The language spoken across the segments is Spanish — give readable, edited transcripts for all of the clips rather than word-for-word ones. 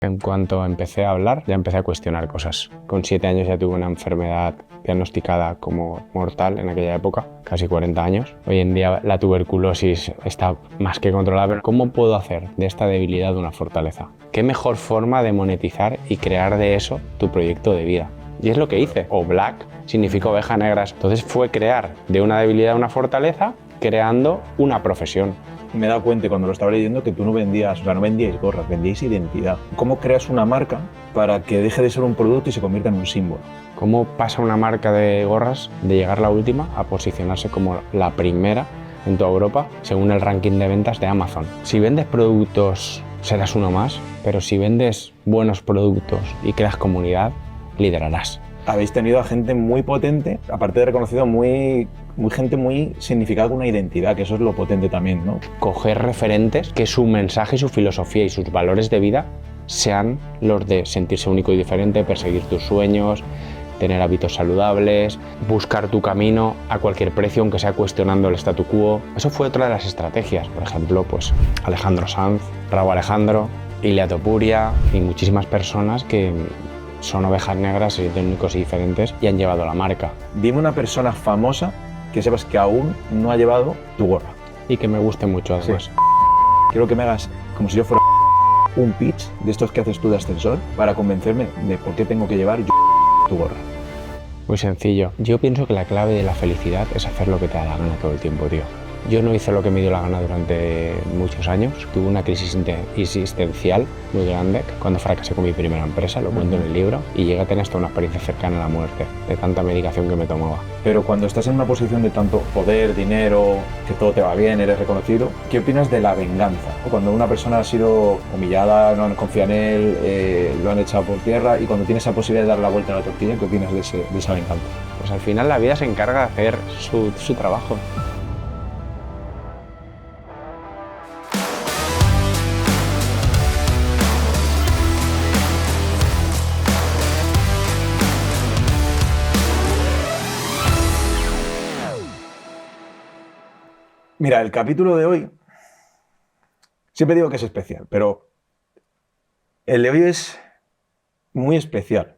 En cuanto empecé a hablar, ya empecé a cuestionar cosas. Con 7 años ya tuve una enfermedad diagnosticada como mortal en aquella época, casi 40 años. Hoy en día la tuberculosis está más que controlada, pero ¿cómo puedo hacer de esta debilidad una fortaleza? ¿Qué mejor forma de monetizar y crear de eso tu proyecto de vida? Y es lo que hice. O Black significa oveja negra. Entonces fue crear de una debilidad una fortaleza, creando una profesión. Me he dado cuenta cuando lo estaba leyendo que tú no vendías, o sea, no vendíais gorras, vendíais identidad. ¿Cómo creas una marca para que deje de ser un producto y se convierta en un símbolo? ¿Cómo pasa una marca de gorras de llegar la última a posicionarse como la primera en toda Europa según el ranking de ventas de Amazon? Si vendes productos, serás uno más, pero si vendes buenos productos y creas comunidad, liderarás. Habéis tenido a gente muy potente, aparte de reconocido, gente muy significada con una identidad, que eso es lo potente también, ¿no? Coger referentes que su mensaje, su filosofía y sus valores de vida sean los de sentirse único y diferente, perseguir tus sueños, tener hábitos saludables, buscar tu camino a cualquier precio, aunque sea cuestionando el statu quo. Eso fue otra de las estrategias. Por ejemplo, pues Alejandro Sanz, Raúl Alejandro, Ilia Topuria y muchísimas personas que son ovejas negras, se sienten únicos y diferentes y han llevado la marca. Dime una persona famosa que sepas que aún no ha llevado tu gorra. Y que me guste mucho además. Sí. Quiero que me hagas como si yo fuera un pitch de estos que haces tú de ascensor para convencerme de por qué tengo que llevar yo tu gorra. Muy sencillo. Yo pienso que la clave de la felicidad es hacer lo que te da la gana todo el tiempo, tío. Yo no hice lo que me dio la gana durante muchos años. Tuve una crisis existencial muy grande cuando fracasé con mi primera empresa, lo cuento en el libro, y llegué a tener hasta una experiencia cercana a la muerte, de tanta medicación que me tomaba. Pero cuando estás en una posición de tanto poder, dinero, que todo te va bien, eres reconocido, ¿qué opinas de la venganza? O cuando una persona ha sido humillada, no han confiado en él, lo han echado por tierra, y cuando tienes esa posibilidad de dar la vuelta a la tortilla, ¿qué opinas de esa venganza? Pues al final la vida se encarga de hacer su trabajo. Mira, el capítulo de hoy, siempre digo que es especial, pero el de hoy es muy especial.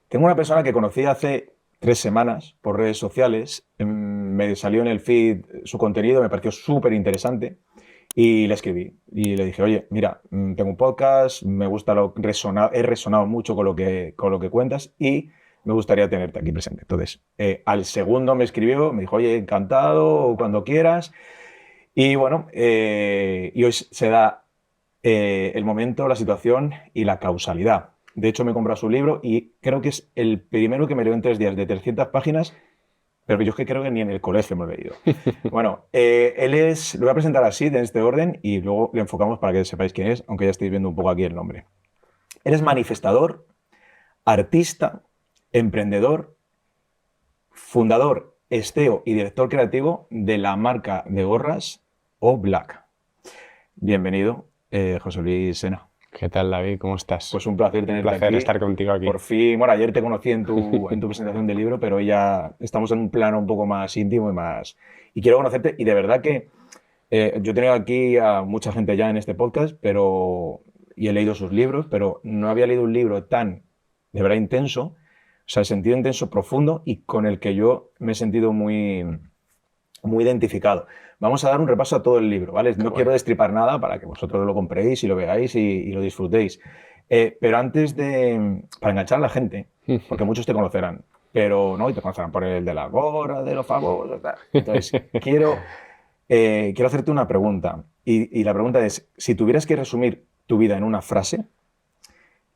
Tengo una persona que conocí hace 3 semanas por redes sociales, me salió en el feed su contenido, me pareció súper interesante y le escribí y le dije, oye, mira, tengo un podcast, me gusta he resonado mucho con lo que cuentas y me gustaría tenerte aquí presente. Entonces, al segundo me escribió, me dijo, oye, encantado, cuando quieras. Y bueno, y hoy se da el momento, la situación y la causalidad. De hecho, me he comprado su libro y creo que es el primero que me leo en 3 días, de 300 páginas, pero yo es que creo que ni en el colegio me lo he leído. Bueno, lo voy a presentar así, en este orden, y luego le enfocamos para que sepáis quién es, aunque ya estáis viendo un poco aquí el nombre. Él es manifestador, artista, emprendedor, fundador, CEO y director creativo de la marca de gorras O Black. Bienvenido, José Luis Sena. ¿Qué tal, David? ¿Cómo estás? Pues un placer tenerte aquí. Un placer estar contigo aquí. Por fin, bueno, ayer te conocí en tu presentación del libro, pero hoy ya estamos en un plano un poco más íntimo y quiero conocerte. Y de verdad que yo he tenido aquí a mucha gente ya en este podcast, y he leído sus libros, pero no había leído un libro tan, de verdad, intenso, o sea, el sentido intenso, profundo, y con el que yo me he sentido muy identificado. Vamos a dar un repaso a todo el libro, ¿vale? No quiero destripar nada para que vosotros lo compréis y lo veáis y lo disfrutéis. Pero antes para enganchar a la gente, porque muchos te conocerán, pero no, y te conocerán por el de la gorra, de los famosos, tal. Entonces, quiero hacerte una pregunta. Y la pregunta es, si tuvieras que resumir tu vida en una frase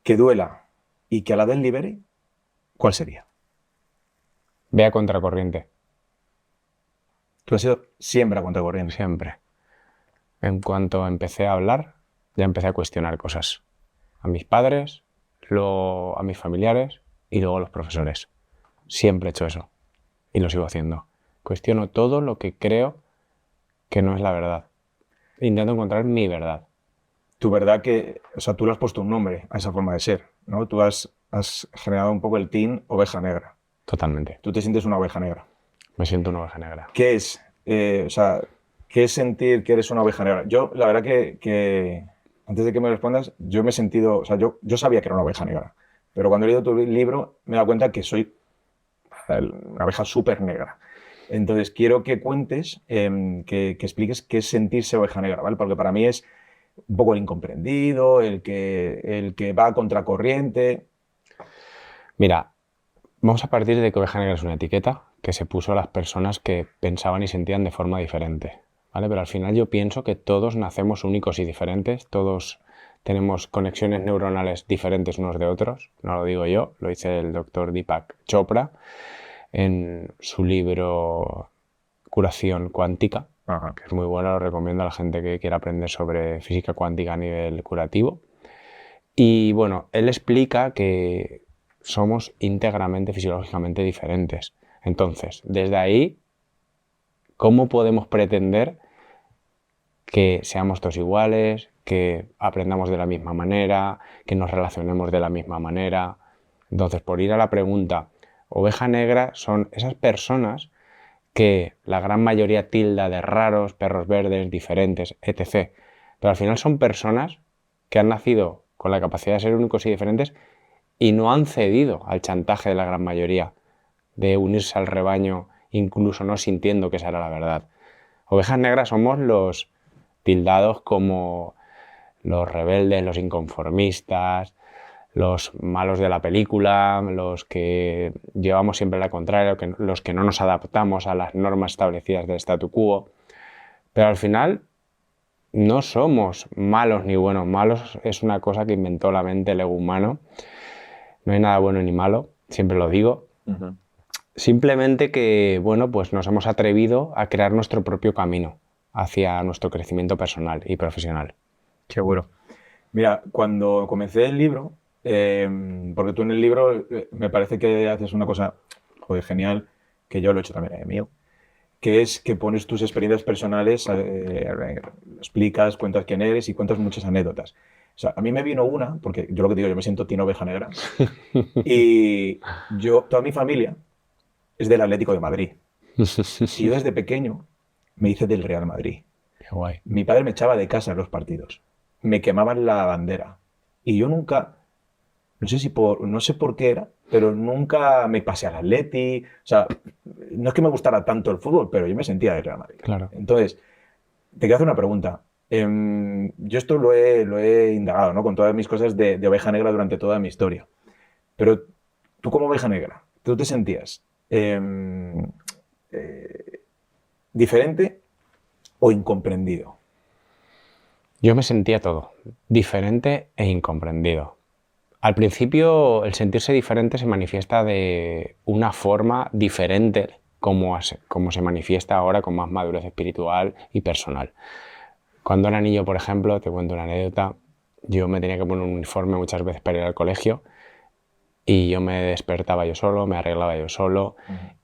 que duela y que a la vez libere, ¿cuál sería? Ve a contracorriente. Tú has sido siempre a contracorriente. Siempre. En cuanto empecé a hablar, ya empecé a cuestionar cosas. A mis padres, luego a mis familiares y luego a los profesores. Siempre he hecho eso. Y lo sigo haciendo. Cuestiono todo lo que creo que no es la verdad. Intento encontrar mi verdad. Tu verdad o sea, tú le has puesto un nombre a esa forma de ser, ¿no? Tú has generado un poco el team oveja negra. Totalmente. Tú te sientes una oveja negra. Me siento una oveja negra. ¿Qué es? O sea, ¿qué es sentir que eres una oveja negra? Yo, la verdad que antes de que me respondas, yo me he sentido, o sea, yo sabía que era una oveja negra, pero cuando he leído tu libro me he dado cuenta que soy una oveja súper negra. Entonces quiero que cuentes, que expliques qué es sentirse oveja negra, ¿vale? Porque para mí es un poco el incomprendido, el que va a contracorriente. Mira, vamos a partir de que oveja negra es una etiqueta que se puso a las personas que pensaban y sentían de forma diferente, ¿vale? Pero al final yo pienso que todos nacemos únicos y diferentes, todos tenemos conexiones neuronales diferentes unos de otros, no lo digo yo, lo dice el doctor Deepak Chopra en su libro Curación Cuántica, Ajá. que es muy bueno, lo recomiendo a la gente que quiera aprender sobre física cuántica a nivel curativo. Y bueno, él explica que somos íntegramente fisiológicamente diferentes. Entonces, desde ahí, ¿cómo podemos pretender que seamos todos iguales, que aprendamos de la misma manera, que nos relacionemos de la misma manera? Entonces, por ir a la pregunta, oveja negra son esas personas que la gran mayoría tilda de raros, perros verdes, diferentes, etc. Pero al final son personas que han nacido con la capacidad de ser únicos y diferentes y no han cedido al chantaje de la gran mayoría de unirse al rebaño, incluso no sintiendo que esa era la verdad. Ovejas negras somos los tildados como los rebeldes, los inconformistas, los malos de la película, los que llevamos siempre la contraria, los que no nos adaptamos a las normas establecidas del statu quo. Pero al final no somos malos ni buenos. Malos es una cosa que inventó la mente, el ego humano. No hay nada bueno ni malo, siempre lo digo. Uh-huh. Simplemente que, bueno, pues nos hemos atrevido a crear nuestro propio camino hacia nuestro crecimiento personal y profesional. Qué bueno. Mira, cuando comencé el libro, porque tú en el libro me parece que haces una cosa, joder, genial, que yo lo he hecho también mío, que es que pones tus experiencias personales, explicas, cuentas quién eres y cuentas muchas anécdotas. O sea, a mí me vino una, porque yo lo que digo, yo me siento Tino Oveja Negra, y toda mi familia es del Atlético de Madrid. Y yo desde pequeño me hice del Real Madrid. Qué guay. Mi padre me echaba de casa en los partidos. Me quemaban la bandera. Y yo nunca, no sé por qué era, pero nunca me pasé al Atleti. O sea, no es que me gustara tanto el fútbol, pero yo me sentía de Real Madrid. Claro. Entonces, te quiero hacer una pregunta. Yo esto lo he indagado, ¿no? Con todas mis cosas de oveja negra durante toda mi historia. Pero tú como oveja negra, ¿tú te sentías diferente o incomprendido? Yo me sentía todo, diferente e incomprendido. Al principio el sentirse diferente se manifiesta de una forma diferente como se manifiesta ahora con más madurez espiritual y personal. Cuando era niño, por ejemplo, te cuento una anécdota, yo me tenía que poner un uniforme muchas veces para ir al colegio y yo me despertaba yo solo, me arreglaba yo solo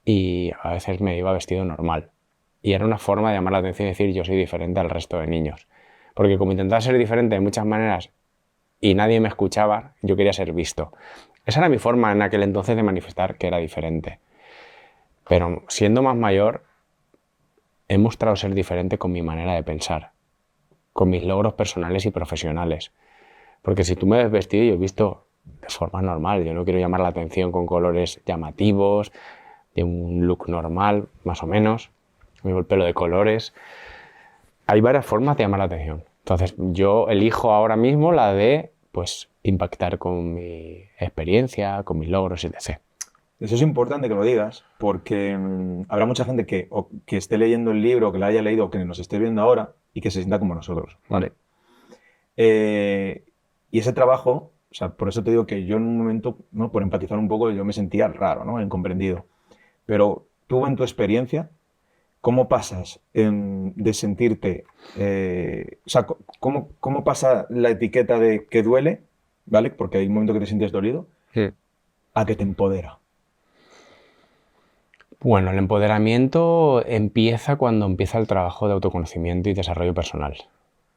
y a veces me iba vestido normal. Y era una forma de llamar la atención y decir yo soy diferente al resto de niños. Porque como intentaba ser diferente de muchas maneras y nadie me escuchaba, yo quería ser visto. Esa era mi forma en aquel entonces de manifestar que era diferente. Pero siendo más mayor, he mostrado ser diferente con mi manera de pensar, con mis logros personales y profesionales. Porque si tú me ves vestido, yo he visto de forma normal. Yo no quiero llamar la atención con colores llamativos, de un look normal, más o menos. Me llevo el pelo de colores. Hay varias formas de llamar la atención. Entonces yo elijo ahora mismo la de pues impactar con mi experiencia, con mis logros, etc. Eso es importante que lo digas, porque habrá mucha gente que esté leyendo el libro, que lo haya leído, o que nos esté viendo ahora y que se sienta como nosotros, ¿vale? Y ese trabajo, o sea, por eso te digo que yo en un momento, ¿no? Por empatizar un poco, yo me sentía raro, ¿no? Incomprendido. Pero tú en tu experiencia, ¿cómo pasas de sentirte, o sea, cómo pasa la etiqueta de que duele, ¿vale? Porque hay un momento que te sientes dolido, a que te empodera? Bueno, el empoderamiento empieza cuando empieza el trabajo de autoconocimiento y desarrollo personal.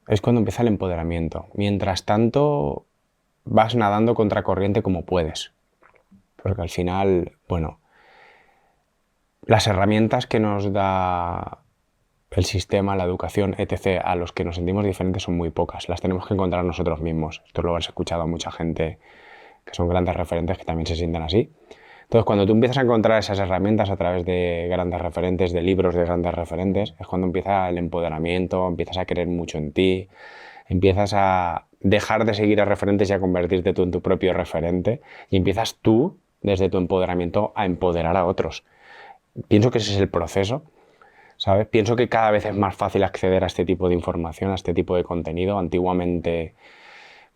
Es cuando empieza el empoderamiento. Mientras tanto, vas nadando contracorriente como puedes. Porque al final, bueno, las herramientas que nos da el sistema, la educación, etc., a los que nos sentimos diferentes son muy pocas. Las tenemos que encontrar nosotros mismos. Esto lo habrás escuchado a mucha gente que son grandes referentes que también se sienten así. Entonces, cuando tú empiezas a encontrar esas herramientas a través de grandes referentes, de libros de grandes referentes, es cuando empieza el empoderamiento, empiezas a creer mucho en ti, empiezas a dejar de seguir a referentes y a convertirte tú en tu propio referente y empiezas tú, desde tu empoderamiento, a empoderar a otros. Pienso que ese es el proceso, ¿sabes? Pienso que cada vez es más fácil acceder a este tipo de información, a este tipo de contenido. Antiguamente,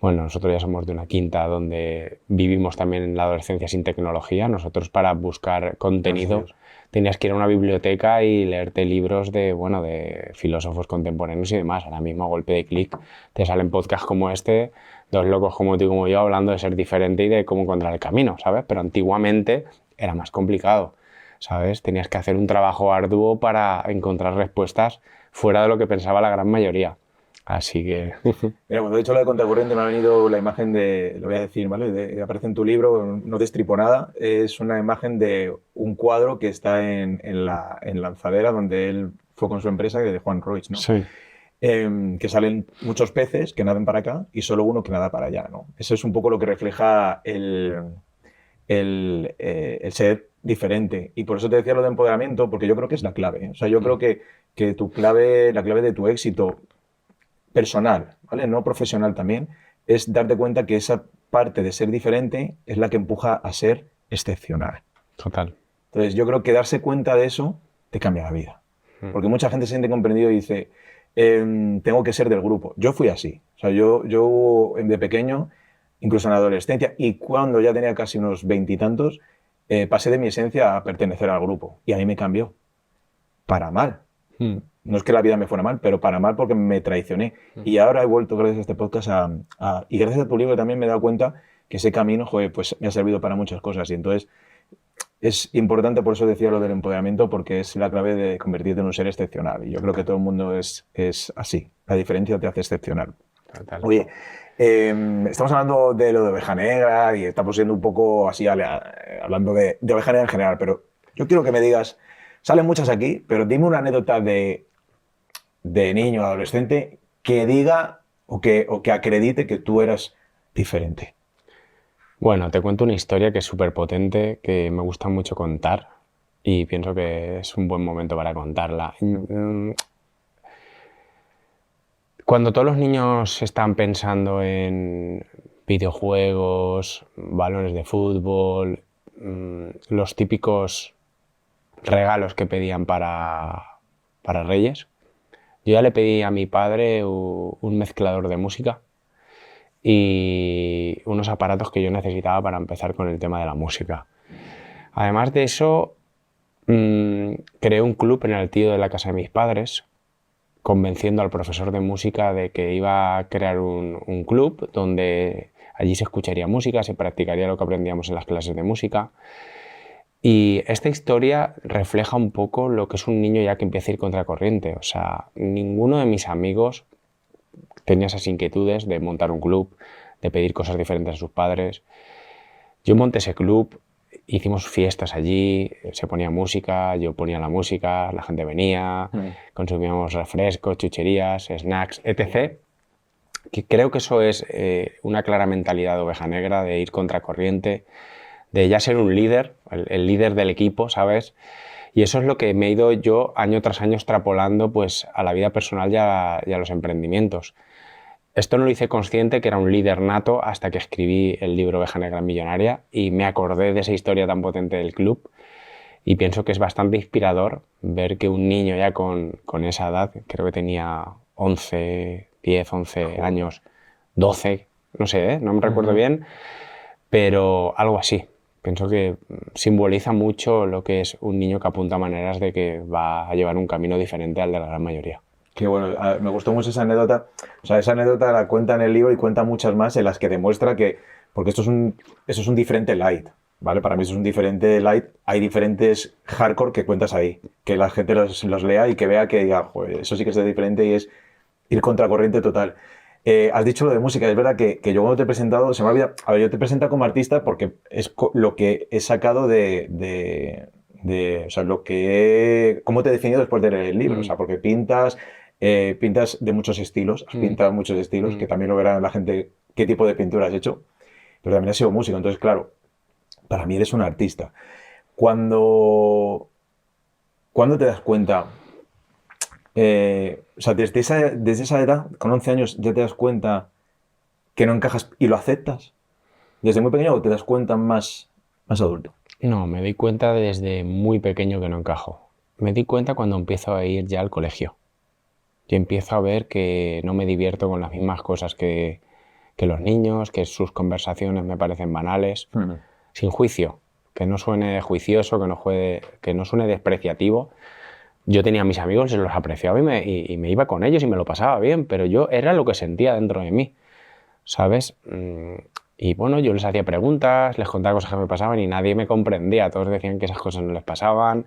bueno, nosotros ya somos de una quinta donde vivimos también en la adolescencia sin tecnología. Nosotros para buscar contenido tenías que ir a una biblioteca y leerte libros de, bueno, de filósofos contemporáneos y demás. Ahora mismo a golpe de clic te salen podcasts como este, dos locos como tú y como yo hablando de ser diferente y de cómo encontrar el camino, ¿sabes? Pero antiguamente era más complicado, ¿sabes? Tenías que hacer un trabajo arduo para encontrar respuestas fuera de lo que pensaba la gran mayoría. Así que... Mira, cuando he dicho lo de contracorriente me ha venido la imagen de, lo voy a decir, ¿vale? Aparece en tu libro, no destripo nada, es una imagen de un cuadro que está en Lanzadera, donde él fue con su empresa, de Juan Roig, ¿no? Sí. Que salen muchos peces que nadan para acá y solo uno que nada para allá, ¿no? Eso es un poco lo que refleja el ser diferente. Y por eso te decía lo de empoderamiento, porque yo creo que es la clave. O sea, yo creo que la clave de tu éxito personal, ¿vale? No profesional también, es darte cuenta que esa parte de ser diferente es la que empuja a ser excepcional. Total. Entonces, yo creo que darse cuenta de eso te cambia la vida. Porque mucha gente se siente comprendido y dice, tengo que ser del grupo. Yo fui así. O sea, yo de pequeño, incluso en la adolescencia, y cuando ya tenía casi unos veintitantos, pasé de mi esencia a pertenecer al grupo. Y a mí me cambió. Para mal. No es que la vida me fuera mal, pero para mal porque me traicioné. Y ahora he vuelto, gracias a este podcast, y gracias a tu libro también me he dado cuenta que ese camino, joder, pues me ha servido para muchas cosas. Y entonces es importante, por eso decía lo del empoderamiento, porque es la clave de convertirte en un ser excepcional. Y yo creo que todo el mundo es así. La diferencia te hace excepcional. Total. Oye, estamos hablando de lo de Oveja Negra y estamos siendo un poco así hablando de Oveja Negra en general, pero yo quiero que me digas, salen muchas aquí, pero dime una anécdota de niño, adolescente, que diga o que acredite que tú eras diferente. Bueno, te cuento una historia que es súper potente, que me gusta mucho contar y pienso que es un buen momento para contarla. Cuando todos los niños están pensando en videojuegos, balones de fútbol, los típicos regalos que pedían para Reyes, yo ya le pedí a mi padre un mezclador de música y unos aparatos que yo necesitaba para empezar con el tema de la música. Además de eso, creé un club en el altillo de la casa de mis padres, convenciendo al profesor de música de que iba a crear un club donde allí se escucharía música, se practicaría lo que aprendíamos en las clases de música. Y esta historia refleja un poco lo que es un niño ya que empieza a ir contracorriente. O sea, ninguno de mis amigos tenía esas inquietudes de montar un club, de pedir cosas diferentes a sus padres. Yo monté ese club, hicimos fiestas allí, se ponía música, yo ponía la música, la gente venía, consumíamos refrescos, chucherías, snacks, etc. Que creo que eso es una clara mentalidad de Oveja Negra, de ir contracorriente, de ya ser un líder, el líder del equipo, ¿sabes? Y eso es lo que me he ido yo año tras año extrapolando pues, a la vida personal y a los emprendimientos. Esto no lo hice consciente que era un líder nato hasta que escribí el libro Oveja Negra Millonaria y me acordé de esa historia tan potente del club y pienso que es bastante inspirador ver que un niño ya con esa edad, creo que tenía 11, 10, 11 años, 12, no sé, no me recuerdo bien, pero algo así. Pienso que simboliza mucho lo que es un niño que apunta maneras de que va a llevar un camino diferente al de la gran mayoría. Qué bueno, me gustó mucho esa anécdota. O sea, esa anécdota la cuenta en el libro y cuenta muchas más en las que demuestra que, porque eso es un diferente light, ¿vale? Para mí eso es un diferente light. Hay diferentes hardcore que cuentas ahí, que la gente los lea y que vea que diga, joder, eso sí que es de diferente y es ir contracorriente total. Has dicho lo de música, es verdad que yo cuando te he presentado, se me ha olvidado, a ver, yo te he presentado como artista porque es lo que he sacado de o sea, cómo te he definido después de leer el libro, o sea, porque pintas de muchos estilos, has pintado muchos estilos, que también lo verá la gente qué tipo de pintura has hecho, pero también has sido músico, entonces claro, para mí eres un artista. ¿Cuándo te das cuenta? O sea, desde esa edad, con 11 años, ya te das cuenta que no encajas y lo aceptas. ¿Desde muy pequeño o te das cuenta más adulto? No, me doy cuenta desde muy pequeño que no encajo. Me di cuenta cuando empiezo a ir ya al colegio. Yo empiezo a ver que no me divierto con las mismas cosas que los niños, que sus conversaciones me parecen banales, sin juicio, que no suene juicioso, que no suene despreciativo. Yo tenía a mis amigos, los apreciaba y me iba con ellos y me lo pasaba bien, pero yo era lo que sentía dentro de mí, ¿sabes? Y bueno, yo les hacía preguntas, les contaba cosas que me pasaban y nadie me comprendía. Todos decían que esas cosas no les pasaban,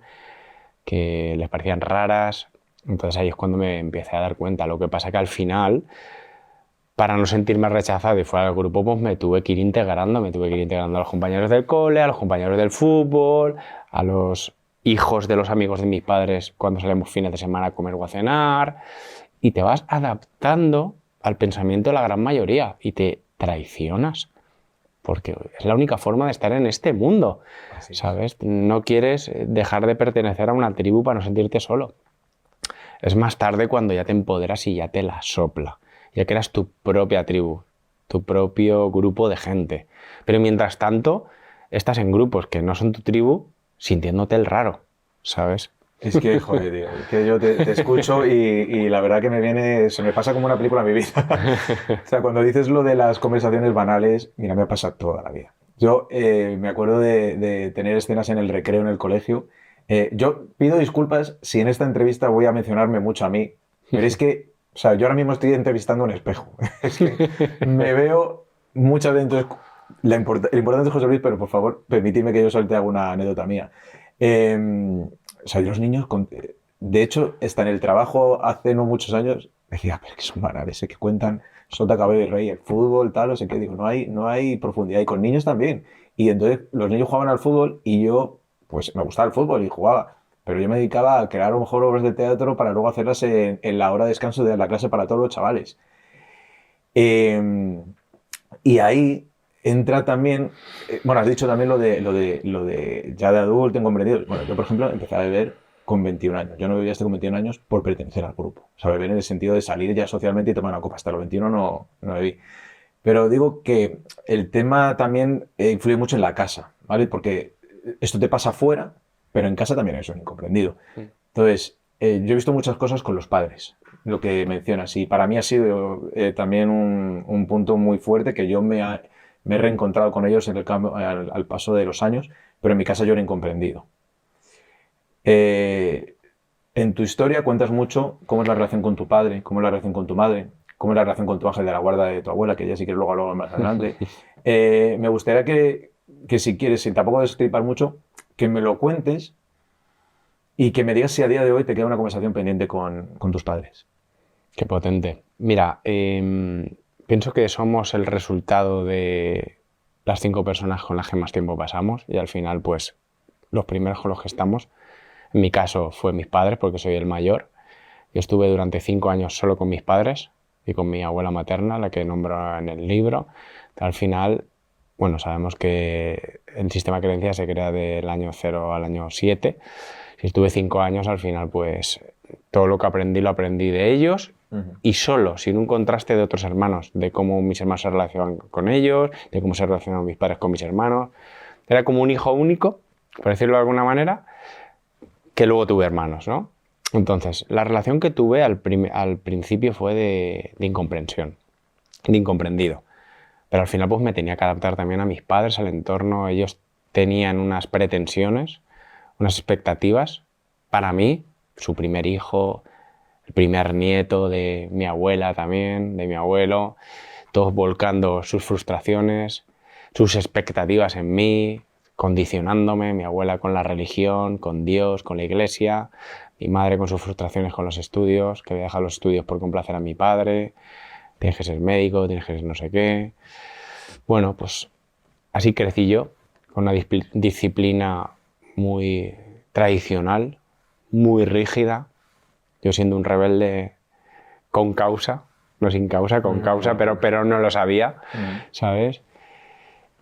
que les parecían raras. Entonces ahí es cuando me empecé a dar cuenta. Lo que pasa que al final, para no sentirme rechazado y fuera del grupo, pues me tuve que ir integrando a los compañeros del cole, a los compañeros del fútbol, a los hijos de los amigos de mis padres cuando salimos fines de semana a comer o a cenar, y te vas adaptando al pensamiento de la gran mayoría y te traicionas, porque es la única forma de estar en este mundo, ¿sabes? No quieres dejar de pertenecer a una tribu para no sentirte solo. Es más tarde cuando ya te empoderas y ya te la sopla, ya creas tu propia tribu, tu propio grupo de gente. Pero mientras tanto, estás en grupos que no son tu tribu, sintiéndote el raro, ¿sabes? Es que, joder, tío, es que yo te escucho y la verdad que se me pasa como una película en mi vida. O sea, cuando dices lo de las conversaciones banales, mira, me pasa toda la vida. Yo me acuerdo de tener escenas en el recreo en el colegio. Yo pido disculpas si en esta entrevista voy a mencionarme mucho a mí, pero es que, o sea, yo ahora mismo estoy entrevistando un espejo. Es que me veo muchas veces. Entonces, lo importante es José Luis, pero por favor, permitidme que yo suelte alguna anécdota mía. O sea, los niños, de hecho, hasta en el trabajo hace no muchos años, decía, pero que son banales, que cuentan sota, cabello y rey, el fútbol, tal, no sé qué. Digo, no hay profundidad. Y con niños también. Y entonces los niños jugaban al fútbol y yo, pues me gustaba el fútbol y jugaba. Pero yo me dedicaba a crear a lo mejor obras de teatro para luego hacerlas en la hora de descanso de la clase para todos los chavales. Y ahí entra también, bueno, has dicho también lo de ya de adulto, incomprendido. Bueno, yo, por ejemplo, empecé a beber con 21 años. Yo no bebía hasta con 21 años por pertenecer al grupo. O sea, beber en el sentido de salir ya socialmente y tomar una copa. Hasta los 21 no bebí. Pero digo que el tema también influye mucho en la casa, ¿vale? Porque esto te pasa fuera, pero en casa también eres un incomprendido. Entonces, yo he visto muchas cosas con los padres, lo que mencionas, y para mí ha sido también un punto muy fuerte que yo me he reencontrado con ellos en el cambio, al paso de los años, pero en mi casa yo era incomprendido. En tu historia cuentas mucho cómo es la relación con tu padre, cómo es la relación con tu madre, cómo es la relación con tu ángel de la guarda de tu abuela, que ya sí que luego hablamos más adelante. Me gustaría que si quieres, sin tampoco destripar mucho, que me lo cuentes y que me digas si a día de hoy te queda una conversación pendiente con tus padres. Qué potente. Mira, pienso que somos el resultado de las 5 personas con las que más tiempo pasamos y al final, pues, los primeros con los que estamos. En mi caso fue mis padres, porque soy el mayor. Yo estuve durante 5 años solo con mis padres y con mi abuela materna, la que nombro en el libro. Al final, bueno, sabemos que el sistema de creencias se crea del año 0 al año 7. Si estuve 5 años, al final, pues, todo lo que aprendí lo aprendí de ellos y solo, sin un contraste de otros hermanos, de cómo mis hermanos se relacionan con ellos, de cómo se relacionan mis padres con mis hermanos. Era como un hijo único, por decirlo de alguna manera, que luego tuve hermanos, ¿no? Entonces, la relación que tuve al principio fue de incomprensión, de incomprendido. Pero al final pues me tenía que adaptar también a mis padres, al entorno. Ellos tenían unas pretensiones, unas expectativas para mí, su primer hijo, el primer nieto de mi abuela también, de mi abuelo, todos volcando sus frustraciones, sus expectativas en mí, condicionándome, mi abuela con la religión, con Dios, con la iglesia, mi madre con sus frustraciones con los estudios, que había dejado los estudios por complacer a mi padre, tienes que ser médico, tienes que ser no sé qué. Bueno, pues así crecí yo, con una disciplina muy tradicional, muy rígida. Yo siendo un rebelde con causa, no sin causa, con causa, pero no lo sabía, ¿sabes?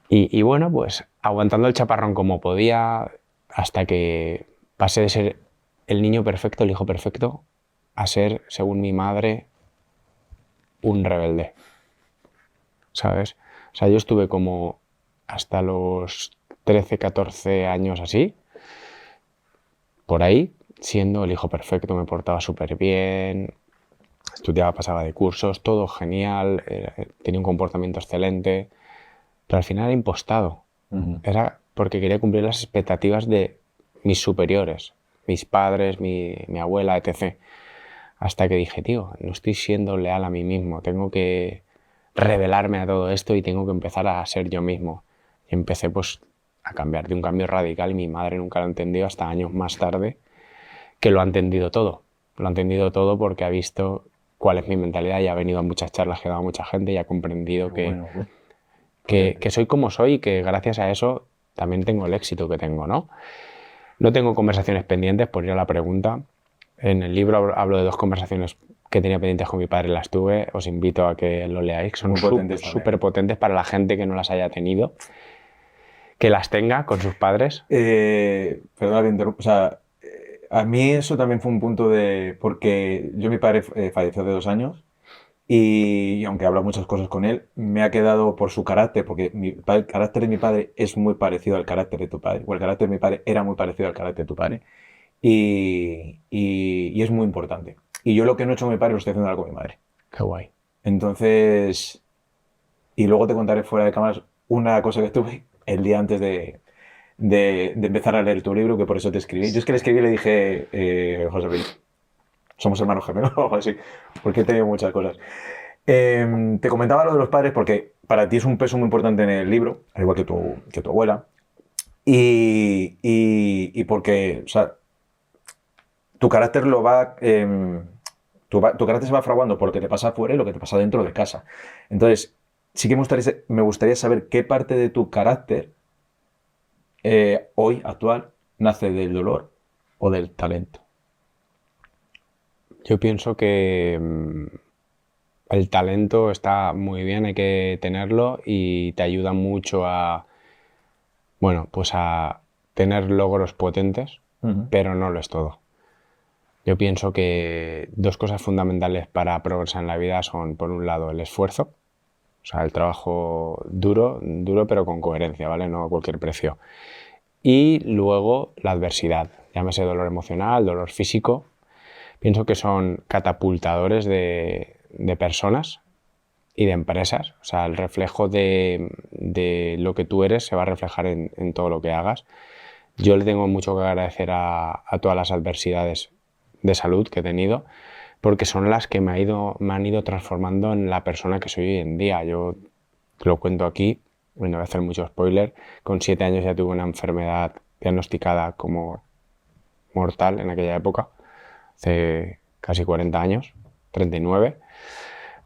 Y bueno, pues aguantando el chaparrón como podía hasta que pasé de ser el niño perfecto, el hijo perfecto, a ser, según mi madre, un rebelde, ¿sabes? O sea, yo estuve como hasta los 13, 14 años así, por ahí, siendo el hijo perfecto, me portaba súper bien, estudiaba, pasaba de cursos, todo genial, tenía un comportamiento excelente, pero al final era impostado. Era porque quería cumplir las expectativas de mis superiores, mis padres, mi abuela, etc. Hasta que dije, tío, no estoy siendo leal a mí mismo, tengo que revelarme a todo esto y tengo que empezar a ser yo mismo. Y empecé pues a cambiar, de un cambio radical, y mi madre nunca lo ha entendido hasta años más tarde, que lo ha entendido todo. Lo ha entendido todo porque ha visto cuál es mi mentalidad y ha venido a muchas charlas que ha dado a mucha gente y ha comprendido que soy como soy y que gracias a eso también tengo el éxito que tengo, ¿no? No tengo conversaciones pendientes, por ir a la pregunta. En el libro hablo de 2 conversaciones que tenía pendientes con mi padre, las tuve. Os invito a que lo leáis, son súper potentes para la gente que no las haya tenido. Que las tenga con sus padres. Perdona que interrumpa. O sea, a mí eso también fue un punto de... Porque mi padre falleció hace 2 años y aunque he hablado muchas cosas con él, me ha quedado por su carácter, porque el carácter de mi padre es muy parecido al carácter de tu padre, o el carácter de mi padre era muy parecido al carácter de tu padre, y es muy importante. Y yo lo que no he hecho con mi padre lo estoy haciendo ahora con mi madre. Qué guay. Entonces, y luego te contaré fuera de cámaras una cosa que tuve el día antes de empezar a leer tu libro, que por eso te escribí. Yo es que le escribí y le dije, José Luis, somos hermanos gemelos o algo así, porque he tenido muchas cosas. Te comentaba lo de los padres porque para ti es un peso muy importante en el libro, al igual que tu abuela, y porque, o sea, tu carácter lo va... tu carácter se va fraguando por lo que te pasa afuera y lo que te pasa dentro de casa. Entonces, sí que me gustaría saber qué parte de tu carácter hoy, actual, nace del dolor o del talento. Yo pienso que el talento está muy bien, hay que tenerlo y te ayuda mucho a, bueno, pues a tener logros potentes, pero no lo es todo. Yo pienso que 2 cosas fundamentales para progresar en la vida son, por un lado, el esfuerzo, o sea, el trabajo duro pero con coherencia, ¿vale? No a cualquier precio. Y luego la adversidad, llámese dolor emocional, dolor físico. Pienso que son catapultadores de personas y de empresas. O sea, el reflejo de lo que tú eres se va a reflejar en todo lo que hagas. Yo le tengo mucho que agradecer a todas las adversidades de salud que he tenido, porque son las que me han ido transformando en la persona que soy hoy en día. Yo lo cuento aquí, no voy a hacer mucho spoiler, con 7 años ya tuve una enfermedad diagnosticada como mortal en aquella época, hace casi 40 años, 39.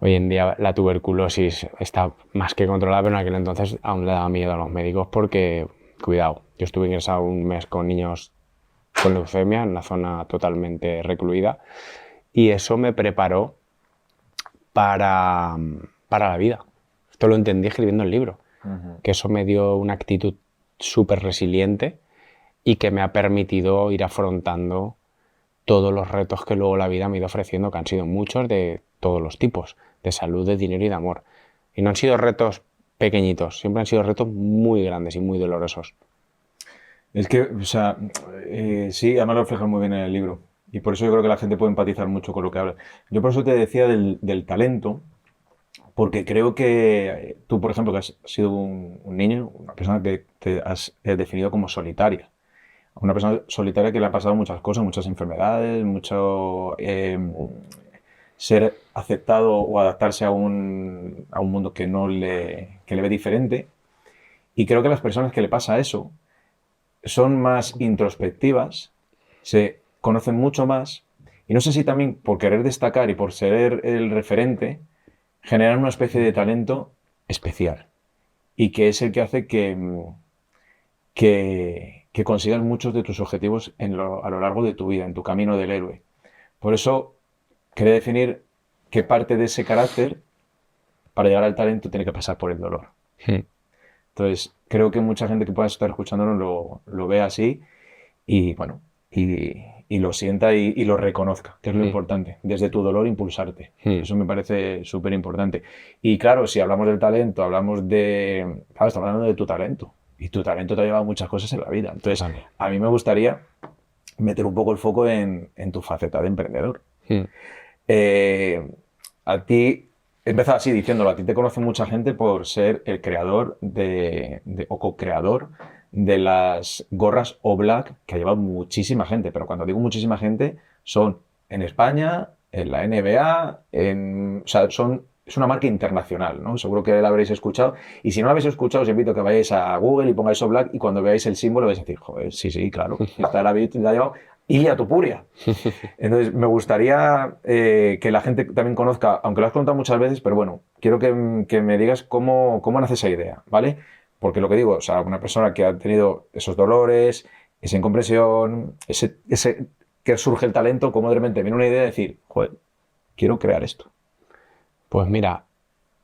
Hoy en día la tuberculosis está más que controlada, pero en aquel entonces aún le daba miedo a los médicos porque, cuidado, yo estuve ingresado 1 mes con niños con leucemia en una zona totalmente recluida y eso me preparó para la vida. Esto lo entendí escribiendo el libro, que eso me dio una actitud súper resiliente y que me ha permitido ir afrontando todos los retos que luego la vida me ha ido ofreciendo, que han sido muchos de todos los tipos, de salud, de dinero y de amor. Y no han sido retos pequeñitos, siempre han sido retos muy grandes y muy dolorosos. Es que, o sea, sí, además lo refleja muy bien en el libro. Y por eso yo creo que la gente puede empatizar mucho con lo que habla. Yo por eso te decía del talento, porque creo que tú, por ejemplo, que has sido un niño, una persona que te has definido como solitaria. Una persona solitaria que le ha pasado muchas cosas, muchas enfermedades, mucho ser aceptado o adaptarse a un mundo que le ve diferente. Y creo que las personas que le pasa eso son más introspectivas, se conocen mucho más y no sé si también por querer destacar y por ser el referente generan una especie de talento especial y que es el que hace que que consigas muchos de tus objetivos a lo largo de tu vida, en tu camino del héroe. Por eso quería definir qué parte de ese carácter, para llegar al talento, tiene que pasar por el dolor. Entonces, creo que mucha gente que pueda estar escuchándonos lo ve así y, bueno, y lo sienta y lo reconozca, que es lo importante. Desde tu dolor impulsarte. Eso me parece súper importante. Y claro, si hablamos del talento, hablamos de... Claro, estamos hablando de tu talento. Y tu talento te ha llevado a muchas cosas en la vida. Entonces, a mí me gustaría meter un poco el foco en tu faceta de emprendedor. A ti, he empezado así diciéndolo, a ti te conoce mucha gente por ser el creador o co-creador de las gorras O-Black, que ha llevado muchísima gente, pero cuando digo muchísima gente, son en España, en la NBA, o sea, es una marca internacional, ¿no? Seguro que la habréis escuchado. Y si no la habéis escuchado, os invito a que vayáis a Google y pongáis O-Black y cuando veáis el símbolo vais a decir, joder, sí, claro, esta la habéis llevado. Y a Tupuria. Entonces, me gustaría que la gente también conozca, aunque lo has contado muchas veces, pero bueno, quiero que me digas cómo nace esa idea, ¿vale? Porque lo que digo, o sea, una persona que ha tenido esos dolores, esa incompresión, ese que surge el talento, cómo de repente viene una idea de decir, joder, quiero crear esto. Pues mira,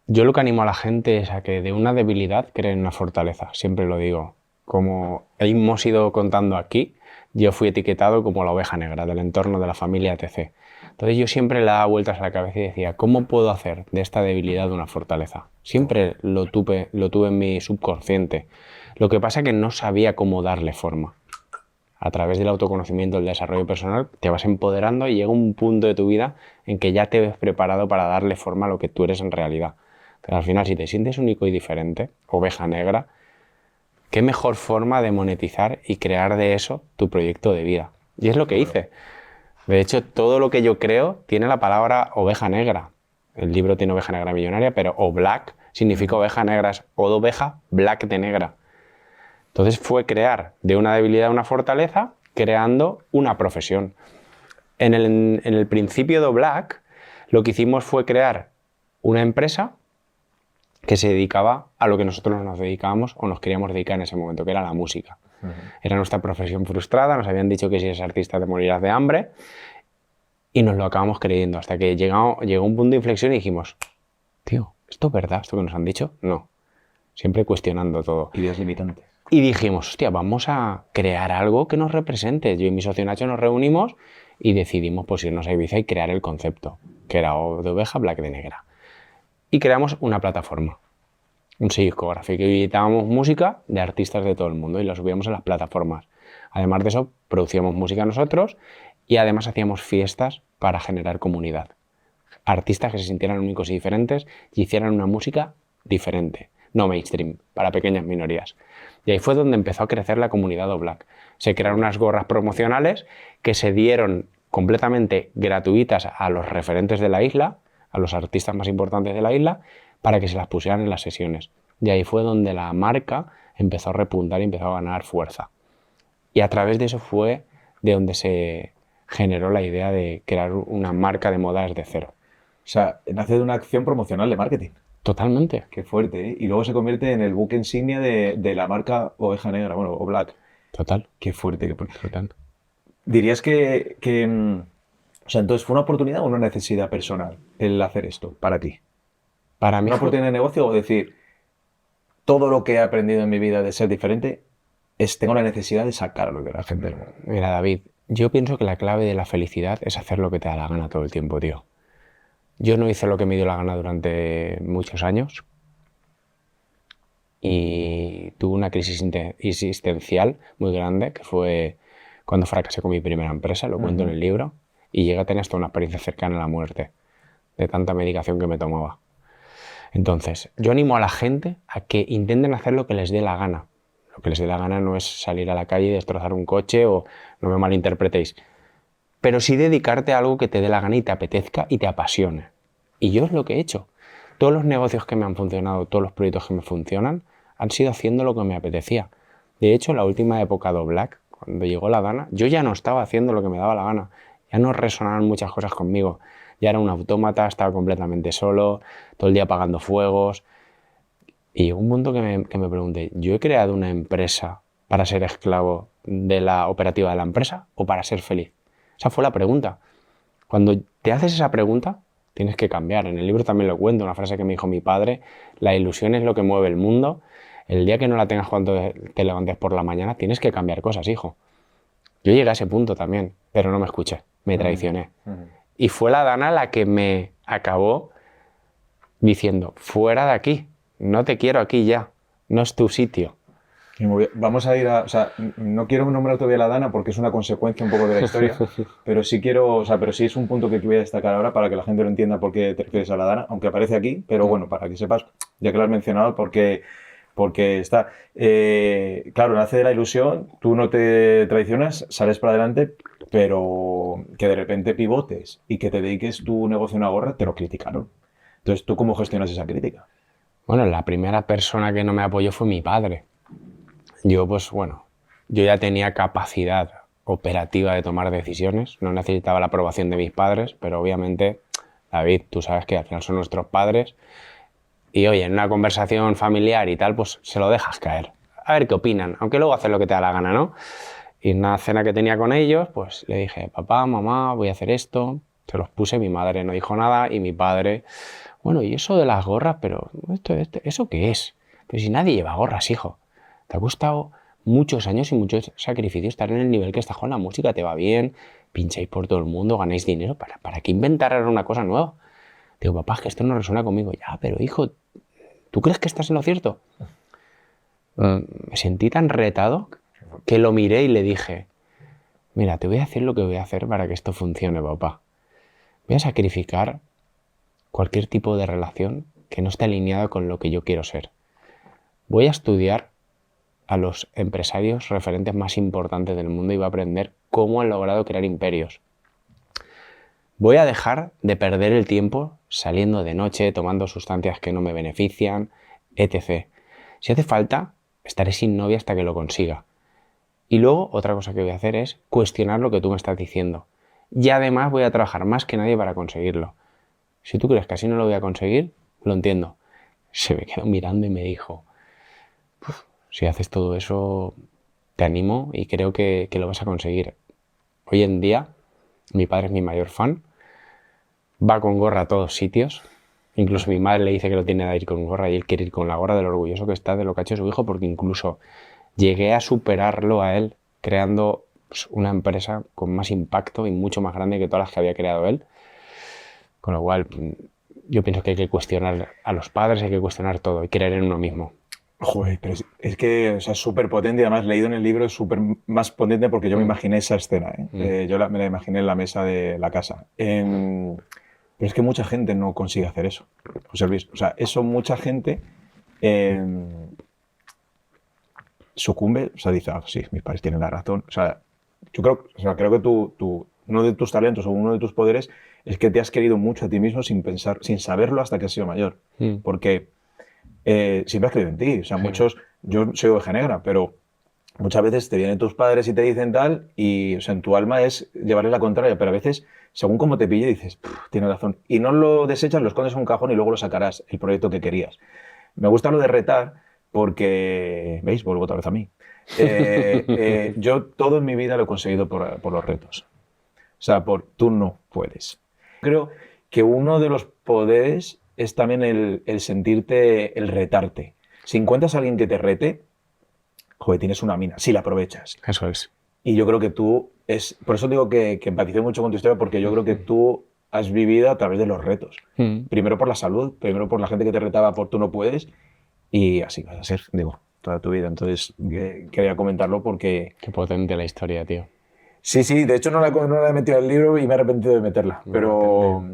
yo lo que animo a la gente es a que de una debilidad creen una fortaleza, siempre lo digo. Como hemos ido contando aquí, yo fui etiquetado como la oveja negra del entorno de la familia etc. Entonces yo siempre le daba vueltas a la cabeza y decía, ¿cómo puedo hacer de esta debilidad una fortaleza? Siempre lo tuve en mi subconsciente. Lo que pasa es que no sabía cómo darle forma. A través del autoconocimiento, el desarrollo personal, te vas empoderando y llega un punto de tu vida en que ya te ves preparado para darle forma a lo que tú eres en realidad. Pero al final, si te sientes único y diferente, oveja negra, qué mejor forma de monetizar y crear de eso tu proyecto de vida. Y es lo que hice. De hecho, todo lo que yo creo tiene la palabra oveja negra. El libro tiene oveja negra millonaria, pero O-Black significa oveja negra, es O de oveja, black de negra. Entonces fue crear de una debilidad una fortaleza, creando una profesión. En el principio de O-Black, lo que hicimos fue crear una empresa que se dedicaba a lo que nosotros nos dedicábamos o nos queríamos dedicar en ese momento, que era la música. Era nuestra profesión frustrada, nos habían dicho que si eres artista te morirás de hambre y nos lo acabamos creyendo hasta que llegó un punto de inflexión y dijimos, tío, ¿esto es verdad? ¿Esto que nos han dicho? No. Siempre cuestionando todo. Ideas limitantes. Y dijimos, hostia, vamos a crear algo que nos represente. Yo y mi socio Nacho nos reunimos y decidimos pues irnos a Ibiza y crear el concepto, que era O de oveja, black de negra. Y creamos una plataforma, un sello discográfico, y editábamos música de artistas de todo el mundo y la subíamos a las plataformas. Además de eso, producíamos música nosotros y además hacíamos fiestas para generar comunidad. Artistas que se sintieran únicos y diferentes y hicieran una música diferente, no mainstream, para pequeñas minorías. Y ahí fue donde empezó a crecer la comunidad O-Black. Se crearon unas gorras promocionales que se dieron completamente gratuitas a los referentes de la isla, a los artistas más importantes de la isla, para que se las pusieran en las sesiones. Y ahí fue donde la marca empezó a repuntar y empezó a ganar fuerza. Y a través de eso fue de donde se generó la idea de crear una marca de moda desde cero. O sea, nace de una acción promocional de marketing. Totalmente. Qué fuerte, ¿eh? Y luego se convierte en el buque insignia de la marca oveja negra, bueno, O-Black. Total. Qué fuerte. Total. ¿Dirías o sea, entonces fue una oportunidad o una necesidad personal el hacer esto para ti? Para mí ¿Una oportunidad de negocio o decir, todo lo que he aprendido en mi vida de ser diferente, tengo la necesidad de sacarlo de la gente? Mira, David, yo pienso que la clave de la felicidad es hacer lo que te da la gana todo el tiempo, tío. Yo no hice lo que me dio la gana durante muchos años y tuve una crisis existencial muy grande, que fue cuando fracasé con mi primera empresa, lo cuento en el libro, y llegué a tener hasta una experiencia cercana a la muerte, de tanta medicación que me tomaba. Entonces, yo animo a la gente a que intenten hacer lo que les dé la gana. Lo que les dé la gana no es salir a la calle y destrozar un coche, o no me malinterpretéis, pero sí dedicarte a algo que te dé la gana y te apetezca y te apasione. Y yo es lo que he hecho. Todos los negocios que me han funcionado, todos los proyectos que me funcionan, han sido haciendo lo que me apetecía. De hecho, la última época de O-Black, cuando llegó la Dana, yo ya no estaba haciendo lo que me daba la gana. Ya no resonaban muchas cosas conmigo. Ya era un autómata, estaba completamente solo, todo el día apagando fuegos. Y llegó un punto que me pregunté, ¿yo he creado una empresa para ser esclavo de la operativa de la empresa o para ser feliz? Esa fue la pregunta. Cuando te haces esa pregunta, tienes que cambiar. En el libro también lo cuento, una frase que me dijo mi padre: la ilusión es lo que mueve el mundo. El día que no la tengas cuando te levantes por la mañana, tienes que cambiar cosas, hijo. Yo llegué a ese punto también, pero no me escuché, me traicioné. Y fue la Dana la que me acabó diciendo: fuera de aquí, no te quiero aquí ya, no es tu sitio. Vamos a ir a... O sea, no quiero nombrar todavía la Dana porque es una consecuencia un poco de la historia, pero sí quiero... O sea, pero sí es un punto que voy a destacar ahora para que la gente lo entienda por qué te refieres a la Dana, aunque aparece aquí, pero bueno, para que sepas, ya que lo has mencionado, porque está... claro, nace de la ilusión, tú no te traicionas, sales para adelante, pero que de repente pivotes y que te dediques tu negocio a una gorra, te lo criticaron. Entonces, ¿tú cómo gestionas esa crítica? Bueno, la primera persona que no me apoyó fue mi padre. Yo, pues bueno, yo ya tenía capacidad operativa de tomar decisiones, no necesitaba la aprobación de mis padres, pero obviamente, David, tú sabes que al final son nuestros padres y oye, en una conversación familiar y tal, pues se lo dejas caer, a ver qué opinan, aunque luego haces lo que te da la gana, ¿no? Y en una cena que tenía con ellos, pues le dije: papá, mamá, voy a hacer esto, se los puse, mi madre no dijo nada y mi padre: bueno, y eso de las gorras, pero ¿eso qué es? Pues si nadie lleva gorras, hijo. Te ha costado muchos años y muchos sacrificios estar en el nivel que estás con la música, te va bien, pincháis por todo el mundo, ganáis dinero, ¿para qué inventar ahora una cosa nueva? Digo: papá, es que esto no resuena conmigo. Ya, pero hijo, ¿tú crees que estás en lo cierto? Me sentí tan retado que lo miré y le dije: mira, te voy a decir lo que voy a hacer para que esto funcione, papá. Voy a sacrificar cualquier tipo de relación que no esté alineada con lo que yo quiero ser. Voy a estudiar a los empresarios referentes más importantes del mundo y voy a aprender cómo han logrado crear imperios. Voy a dejar de perder el tiempo saliendo de noche, tomando sustancias que no me benefician, etc. Si hace falta, estaré sin novia hasta que lo consiga. Y luego, otra cosa que voy a hacer es cuestionar lo que tú me estás diciendo. Y además voy a trabajar más que nadie para conseguirlo. Si tú crees que así no lo voy a conseguir, lo entiendo. Se me quedó mirando y me dijo: si haces todo eso, te animo y creo que lo vas a conseguir. Hoy en día, mi padre es mi mayor fan, va con gorra a todos sitios. Incluso mi madre le dice que lo tiene que ir con gorra y él quiere ir con la gorra, de lo orgulloso que está de lo que ha hecho su hijo, porque incluso llegué a superarlo a él creando una empresa con más impacto y mucho más grande que todas las que había creado él. Con lo cual, yo pienso que hay que cuestionar a los padres, hay que cuestionar todo y creer en uno mismo. Joder, pero es que, o sea, es súper potente y además leído en el libro es súper más potente porque yo me imaginé esa escena, ¿eh? Yo me la imaginé en la mesa de la casa. Pero es que mucha gente no consigue hacer eso, José Luis. O sea, eso mucha gente sucumbe, o sea, dice: ah, sí, mis padres tienen la razón. O sea, yo creo que uno de tus talentos o uno de tus poderes es que te has querido mucho a ti mismo sin pensar, sin saberlo hasta que has sido mayor. Porque siempre has creído en ti. O sea, yo soy oveja negra, pero muchas veces te vienen tus padres y te dicen tal, y o sea, en tu alma es llevarle la contraria, pero a veces, según cómo te pille, dices: tienes razón. Y no lo desechas, lo escondes en un cajón y luego lo sacarás, el proyecto que querías. Me gusta lo de retar porque, ¿veis? Vuelvo otra vez a mí. Yo todo en mi vida lo he conseguido por los retos. O sea, tú no puedes. Creo que uno de los poderes es también el sentirte, el retarte. Si encuentras a alguien que te rete, joder, tienes una mina, si la aprovechas. Eso es. Y yo creo que por eso digo que empaticé mucho con tu historia, porque yo creo que tú has vivido a través de los retos. Primero por la salud, primero por la gente que te retaba por tú no puedes, y así vas a ser, digo, toda tu vida. Entonces, quería comentarlo porque... Qué potente la historia, tío. Sí, de hecho no la he metido en el libro y me he arrepentido de meterla, pero...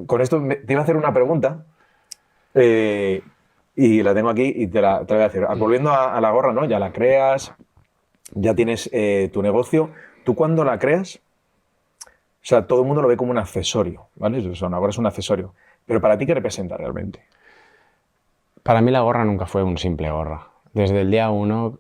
con esto te iba a hacer una pregunta y la tengo aquí y te la voy a hacer. Volviendo a la gorra, ¿no? Ya la creas, ya tienes tu negocio. ¿Tú cuando la creas? O sea, todo el mundo lo ve como un accesorio, ¿vale? O sea, una gorra es un accesorio. Pero ¿para ti qué representa realmente? Para mí la gorra nunca fue un simple gorra. Desde el día 1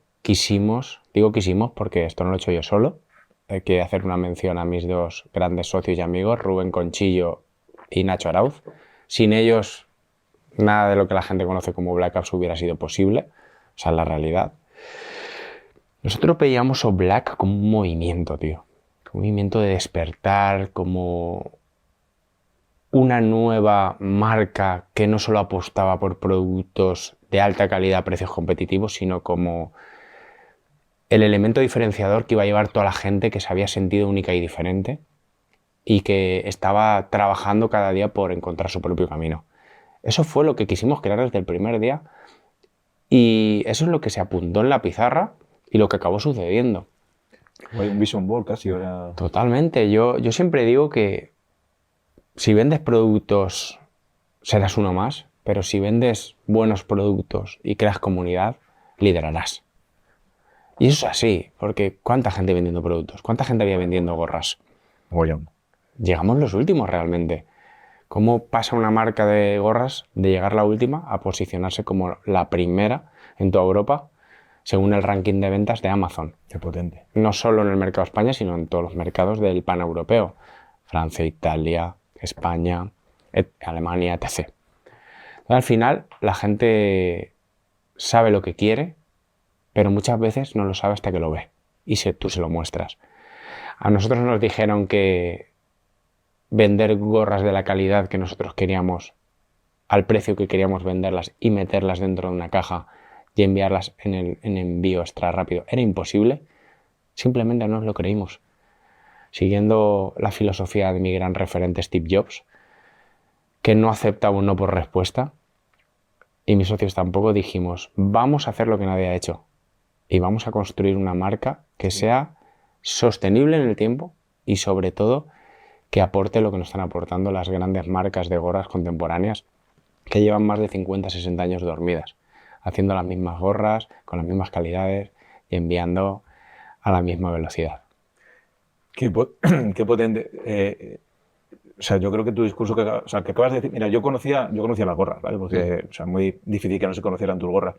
digo quisimos porque esto no lo he hecho yo solo. Hay que hacer una mención a mis dos grandes socios y amigos, Rubén Conchillo y Nacho Arauz. Sin ellos, nada de lo que la gente conoce como Black Ops hubiera sido posible. O sea, es la realidad. Nosotros veíamos Oblak como un movimiento, tío. Como un movimiento de despertar, como una nueva marca que no solo apostaba por productos de alta calidad a precios competitivos, sino como el elemento diferenciador que iba a llevar toda la gente que se había sentido única y diferente y que estaba trabajando cada día por encontrar su propio camino. Eso fue lo que quisimos crear desde el primer día y eso es lo que se apuntó en la pizarra y lo que acabó sucediendo. Hay un vision board casi ahora. Totalmente. Yo siempre digo que si vendes productos serás uno más, pero si vendes buenos productos y creas comunidad, liderarás. Y eso es así, porque ¿cuánta gente vendiendo productos? ¿Cuánta gente había vendiendo gorras? Goyón. Llegamos los últimos realmente. ¿Cómo pasa una marca de gorras de llegar la última a posicionarse como la primera en toda Europa según el ranking de ventas de Amazon? Qué potente. No solo en el mercado de España, sino en todos los mercados del paneuropeo. Francia, Italia, España, Alemania, etc. Entonces, al final, la gente sabe lo que quiere, pero muchas veces no lo sabe hasta que lo ve y tú se lo muestras. A nosotros nos dijeron que vender gorras de la calidad que nosotros queríamos al precio que queríamos venderlas y meterlas dentro de una caja y enviarlas en envío extra rápido era imposible. Simplemente no nos lo creímos. Siguiendo la filosofía de mi gran referente Steve Jobs, que no aceptaba un no por respuesta, y mis socios tampoco, dijimos, vamos a hacer lo que nadie ha hecho y vamos a construir una marca que sea sostenible en el tiempo y sobre todo que aporte lo que nos están aportando las grandes marcas de gorras contemporáneas que llevan más de 50, 60 años dormidas, haciendo las mismas gorras, con las mismas calidades y enviando a la misma velocidad. Qué potente. O sea, yo creo que tu discurso que acabas de decir, mira, yo conocía las gorras, ¿vale? Porque, o sea, es muy difícil que no se conocieran tus gorras.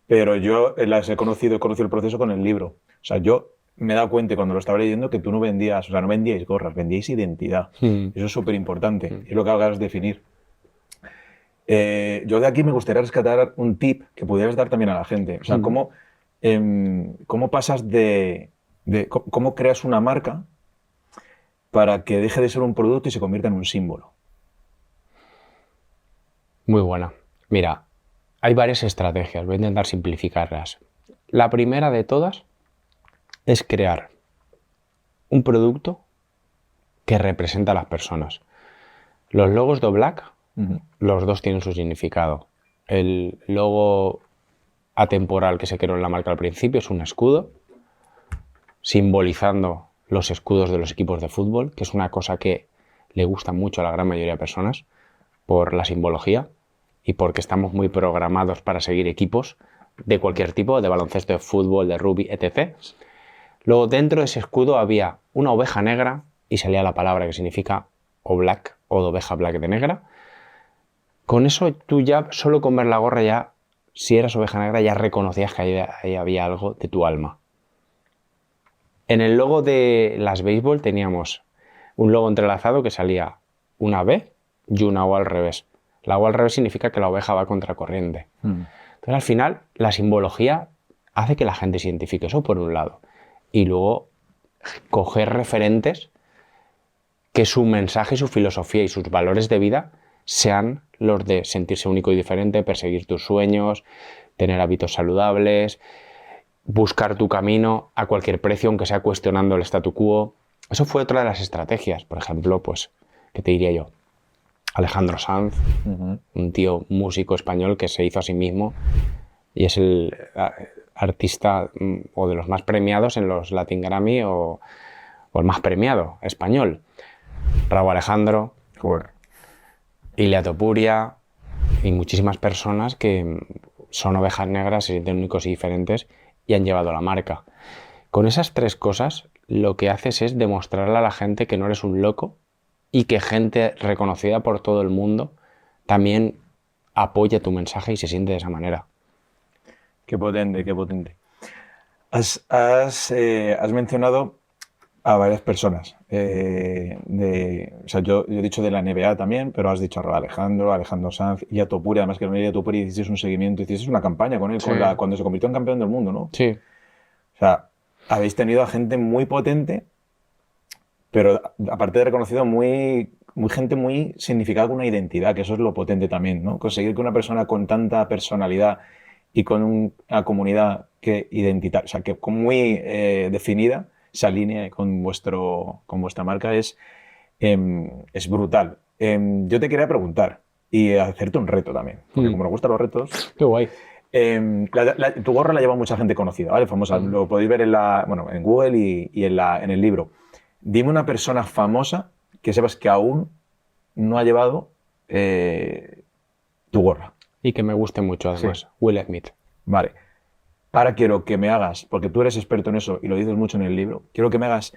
Pero yo he conocido el proceso con el libro. O sea, yo me he dado cuenta cuando lo estaba leyendo que tú no vendías, o sea, no vendíais gorras, vendíais identidad. Eso es súper importante. Es lo que acabas de definir. Yo de aquí me gustaría rescatar un tip que pudieras dar también a la gente. O sea, cómo pasas cómo creas una marca para que deje de ser un producto y se convierta en un símbolo. Muy buena. Mira, hay varias estrategias, voy a intentar simplificarlas. La primera de todas es crear un producto que representa a las personas. Los logos de Oblak, los dos tienen su significado. El logo atemporal que se creó en la marca al principio es un escudo, simbolizando los escudos de los equipos de fútbol, que es una cosa que le gusta mucho a la gran mayoría de personas por la simbología y porque estamos muy programados para seguir equipos de cualquier tipo, de baloncesto, de fútbol, de rugby, etc. Luego dentro de ese escudo había una oveja negra y salía la palabra que significa Oblak o de oveja black de negra. Con eso tú ya, solo con ver la gorra ya, si eras oveja negra, ya reconocías que ahí había algo de tu alma. En el logo de las béisbol teníamos un logo entrelazado que salía una B y una O al revés. La O al revés significa que la oveja va contracorriente. Entonces, al final, la simbología hace que la gente se identifique. Eso por un lado. Y luego, coger referentes que su mensaje, su filosofía y sus valores de vida sean los de sentirse único y diferente, perseguir tus sueños, tener hábitos saludables, buscar tu camino a cualquier precio, aunque sea cuestionando el statu quo. Eso fue otra de las estrategias. Por ejemplo, pues, ¿qué te diría yo? Alejandro Sanz, un tío músico español que se hizo a sí mismo y es el artista o de los más premiados en los Latin Grammy o el más premiado español. Raúl Alejandro, Ilia Topuria y muchísimas personas que son ovejas negras, se sienten únicos y diferentes y han llevado la marca. Con esas tres cosas lo que haces es demostrarle a la gente que no eres un loco y que gente reconocida por todo el mundo también apoya tu mensaje y se siente de esa manera. Qué potente, qué potente. Has mencionado a varias personas. O sea, yo he dicho de la NBA también, pero has dicho a Alejandro Sanz y a Topuria, además que en Topuria hiciste un seguimiento, hiciste una campaña con él Sí. cuando se convirtió en campeón del mundo, ¿no? Sí. O sea, habéis tenido a gente muy potente, pero aparte de reconocido, gente muy significada con una identidad, que eso es lo potente también, ¿no? Conseguir que una persona con tanta personalidad y con una comunidad que identitaria, o sea, que muy definida, se alinee con vuestra marca es brutal. Yo te quería preguntar y hacerte un reto también, porque como nos gustan los retos, Qué guay. tu gorra la lleva mucha gente conocida, ¿vale? Famosa. Lo podéis ver en Google y en el libro. Dime una persona famosa que sepas que aún no ha llevado tu gorra. Y que me guste mucho, además. Sí. Will Smith. Vale. Ahora quiero que me hagas, porque tú eres experto en eso y lo dices mucho en el libro, quiero que me hagas,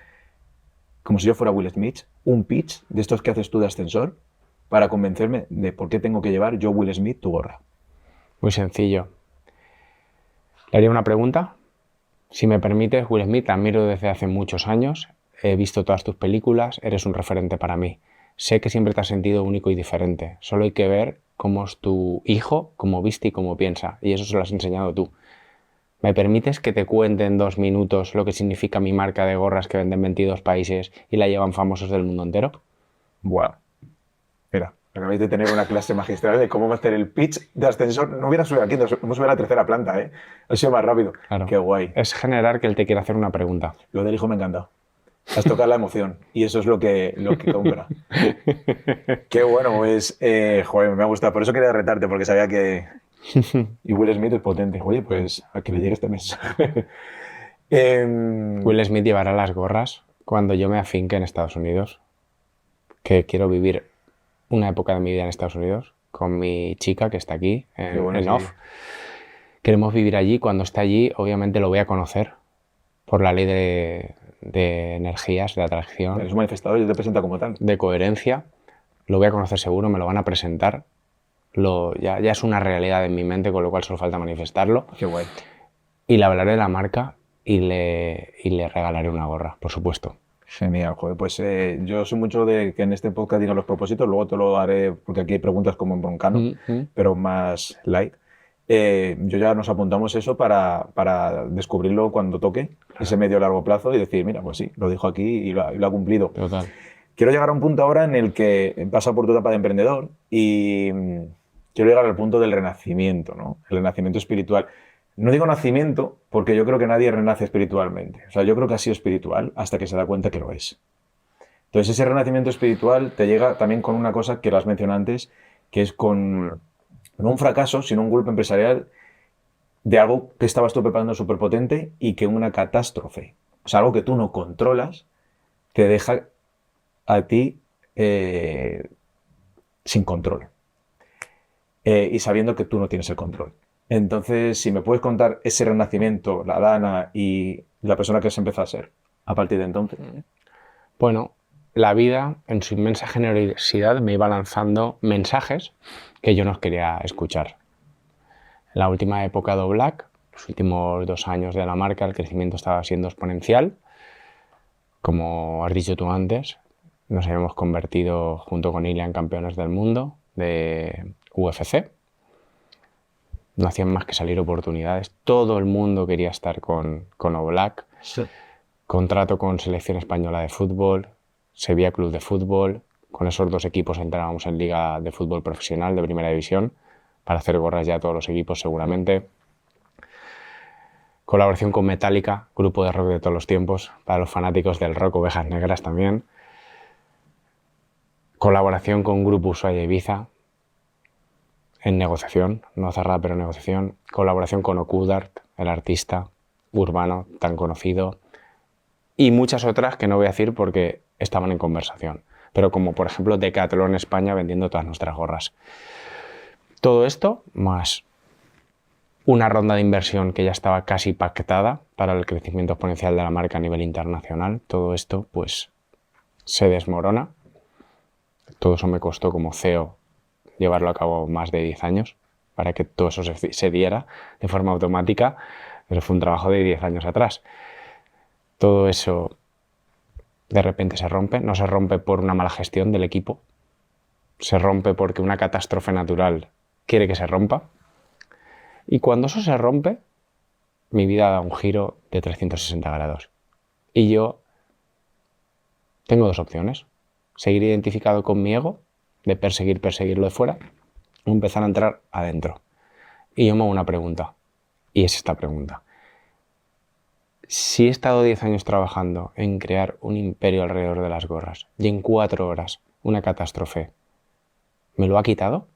como si yo fuera Will Smith, un pitch de estos que haces tú de ascensor para convencerme de por qué tengo que llevar yo, Will Smith, tu gorra. Muy sencillo. Le haría una pregunta. Si me permites, Will Smith, te admiro desde hace muchos años. He visto todas tus películas, eres un referente para mí. Sé que siempre te has sentido único y diferente. Solo hay que ver cómo es tu hijo, cómo viste y cómo piensa. Y eso se lo has enseñado tú. ¿Me permites que te cuente en 2 minutos lo que significa mi marca de gorras que vende en 22 países y la llevan famosos del mundo entero? Buah. Mira, acabáis de tener una clase magistral de cómo hacer el pitch de ascensor. No hubiera subido aquí, hemos subido a la 3ª planta, ¿eh? Ha sido más rápido. Claro. Qué guay. Es generar que él te quiera hacer una pregunta. Lo del hijo me ha encantado. Has tocado la emoción y eso es lo que compra. Qué bueno, pues, joder, me ha gustado. Por eso quería retarte, porque sabía que... Y Will Smith es potente. Oye, pues a que le llegue este mes. Will Smith llevará las gorras cuando yo me afinque en Estados Unidos, que quiero vivir una época de mi vida en Estados Unidos con mi chica que está aquí en Off. Queremos vivir allí. Cuando esté allí, obviamente lo voy a conocer por la ley de energías, de atracción. Eres un manifestador y te presenta como tal. De coherencia. Lo voy a conocer seguro, me lo van a presentar. Ya es una realidad en mi mente, con lo cual solo falta manifestarlo. Qué guay. Y le hablaré de la marca y le regalaré una gorra, por supuesto. Genial, joder. Pues yo soy mucho de que en este podcast digan los propósitos, luego te lo haré, porque aquí hay preguntas como en Broncano, pero más light. Yo ya nos apuntamos eso para descubrirlo cuando toque, ese medio largo plazo, y decir, mira, pues sí, lo dijo aquí y lo ha cumplido. Total. Quiero llegar a un punto ahora en el que pasa por tu etapa de emprendedor y quiero llegar al punto del renacimiento, ¿no? El renacimiento espiritual. No digo nacimiento porque yo creo que nadie renace espiritualmente. O sea, yo creo que ha sido espiritual hasta que se da cuenta que lo es. Entonces, ese renacimiento espiritual te llega también con una cosa que lo has mencionado antes, que es con no un fracaso, sino un golpe empresarial de algo que estabas tú preparando súper potente y que una catástrofe, o sea, algo que tú no controlas, te deja a ti sin control y sabiendo que tú no tienes el control. Entonces, si me puedes contar ese renacimiento, la Dana y la persona que se empezó a ser a partir de entonces. Bueno, la vida, en su inmensa generosidad, me iba lanzando mensajes que yo no quería escuchar. En la última época de Black, los últimos 2 años de la marca, el crecimiento estaba siendo exponencial. Como has dicho tú antes, nos habíamos convertido junto con Ilia en campeones del mundo de UFC. No hacían más que salir oportunidades. Todo el mundo quería estar con Oblak. Sí. Contrato con Selección Española de Fútbol, Sevilla Club de Fútbol. Con esos 2 equipos entrábamos en Liga de Fútbol Profesional de Primera División para hacer gorras ya a todos los equipos seguramente. Colaboración con Metallica, grupo de rock de todos los tiempos, para los fanáticos del rock, Ovejas Negras también. Colaboración con Grupo Ushuaia Ibiza, en negociación, no cerrada pero en negociación. Colaboración con Okudart, el artista urbano tan conocido. Y muchas otras que no voy a decir porque estaban en conversación. Pero como por ejemplo Decathlon España vendiendo todas nuestras gorras. Todo esto más una ronda de inversión que ya estaba casi pactada para el crecimiento exponencial de la marca a nivel internacional. Todo esto pues se desmorona. Todo eso me costó como CEO llevarlo a cabo más de 10 años para que todo eso se diera de forma automática, pero fue un trabajo de 10 años atrás. Todo eso de repente se rompe, no se rompe por una mala gestión del equipo, se rompe porque una catástrofe natural quiere que se rompa, y cuando eso se rompe, mi vida da un giro de 360 grados. Y yo tengo dos opciones. Seguir identificado con mi ego, de perseguirlo de fuera, o empezar a entrar adentro. Y yo me hago una pregunta, y es esta pregunta. Si he estado 10 años trabajando en crear un imperio alrededor de las gorras y en 4 horas una catástrofe, ¿me lo ha quitado?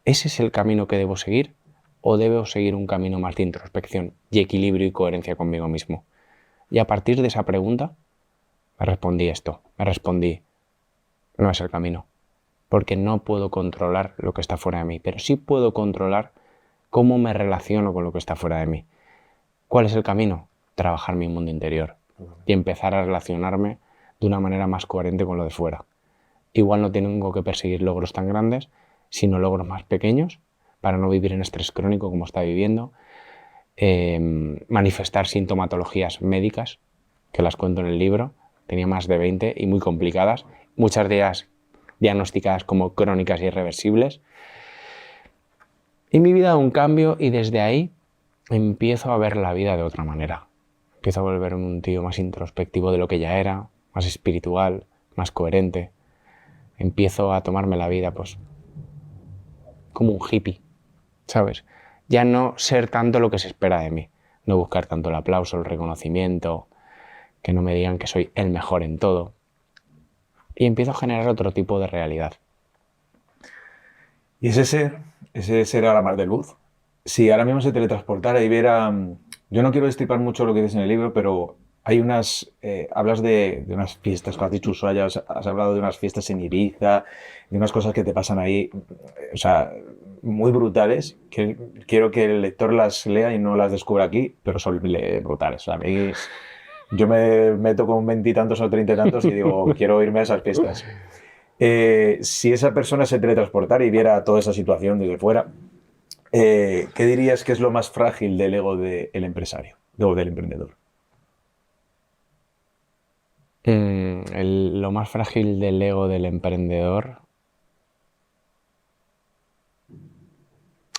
¿Ese es el camino que debo seguir? ¿O debo seguir un camino más de introspección y equilibrio y coherencia conmigo mismo? Y a partir de esa pregunta me respondí, no es el camino, porque no puedo controlar lo que está fuera de mí, pero sí puedo controlar cómo me relaciono con lo que está fuera de mí. ¿Cuál es el camino? Trabajar mi mundo interior y empezar a relacionarme de una manera más coherente con lo de fuera. Igual no tengo que perseguir logros tan grandes, sino logros más pequeños para no vivir en estrés crónico como está viviendo, manifestar sintomatologías médicas, que las cuento en el libro, tenía más de 20 y muy complicadas, muchas de ellas diagnosticadas como crónicas e irreversibles. Y mi vida da un cambio y desde ahí empiezo a ver la vida de otra manera. Empiezo a volverme un tío más introspectivo de lo que ya era, más espiritual, más coherente. Empiezo a tomarme la vida, pues, como un hippie, ¿sabes? Ya no ser tanto lo que se espera de mí. No buscar tanto el aplauso, el reconocimiento, que no me digan que soy el mejor en todo. Y empiezo a generar otro tipo de realidad. Y ese ser a la mar de luz, si ahora mismo se teletransportara y viera, yo no quiero destripar mucho lo que dices en el libro, pero hay hablas de unas fiestas, has dicho Ushuaia, has hablado de unas fiestas en Ibiza, de unas cosas que te pasan ahí, o sea, muy brutales, que quiero que el lector las lea y no las descubra aquí, pero son brutales. O sea, a mí, yo me meto con 20 y tantos o 30 y tantos y digo, quiero irme a esas fiestas. Si esa persona se teletransportara y viera toda esa situación desde fuera, ¿qué dirías que es lo más frágil del ego del empresario o del emprendedor? Lo más frágil del ego del emprendedor,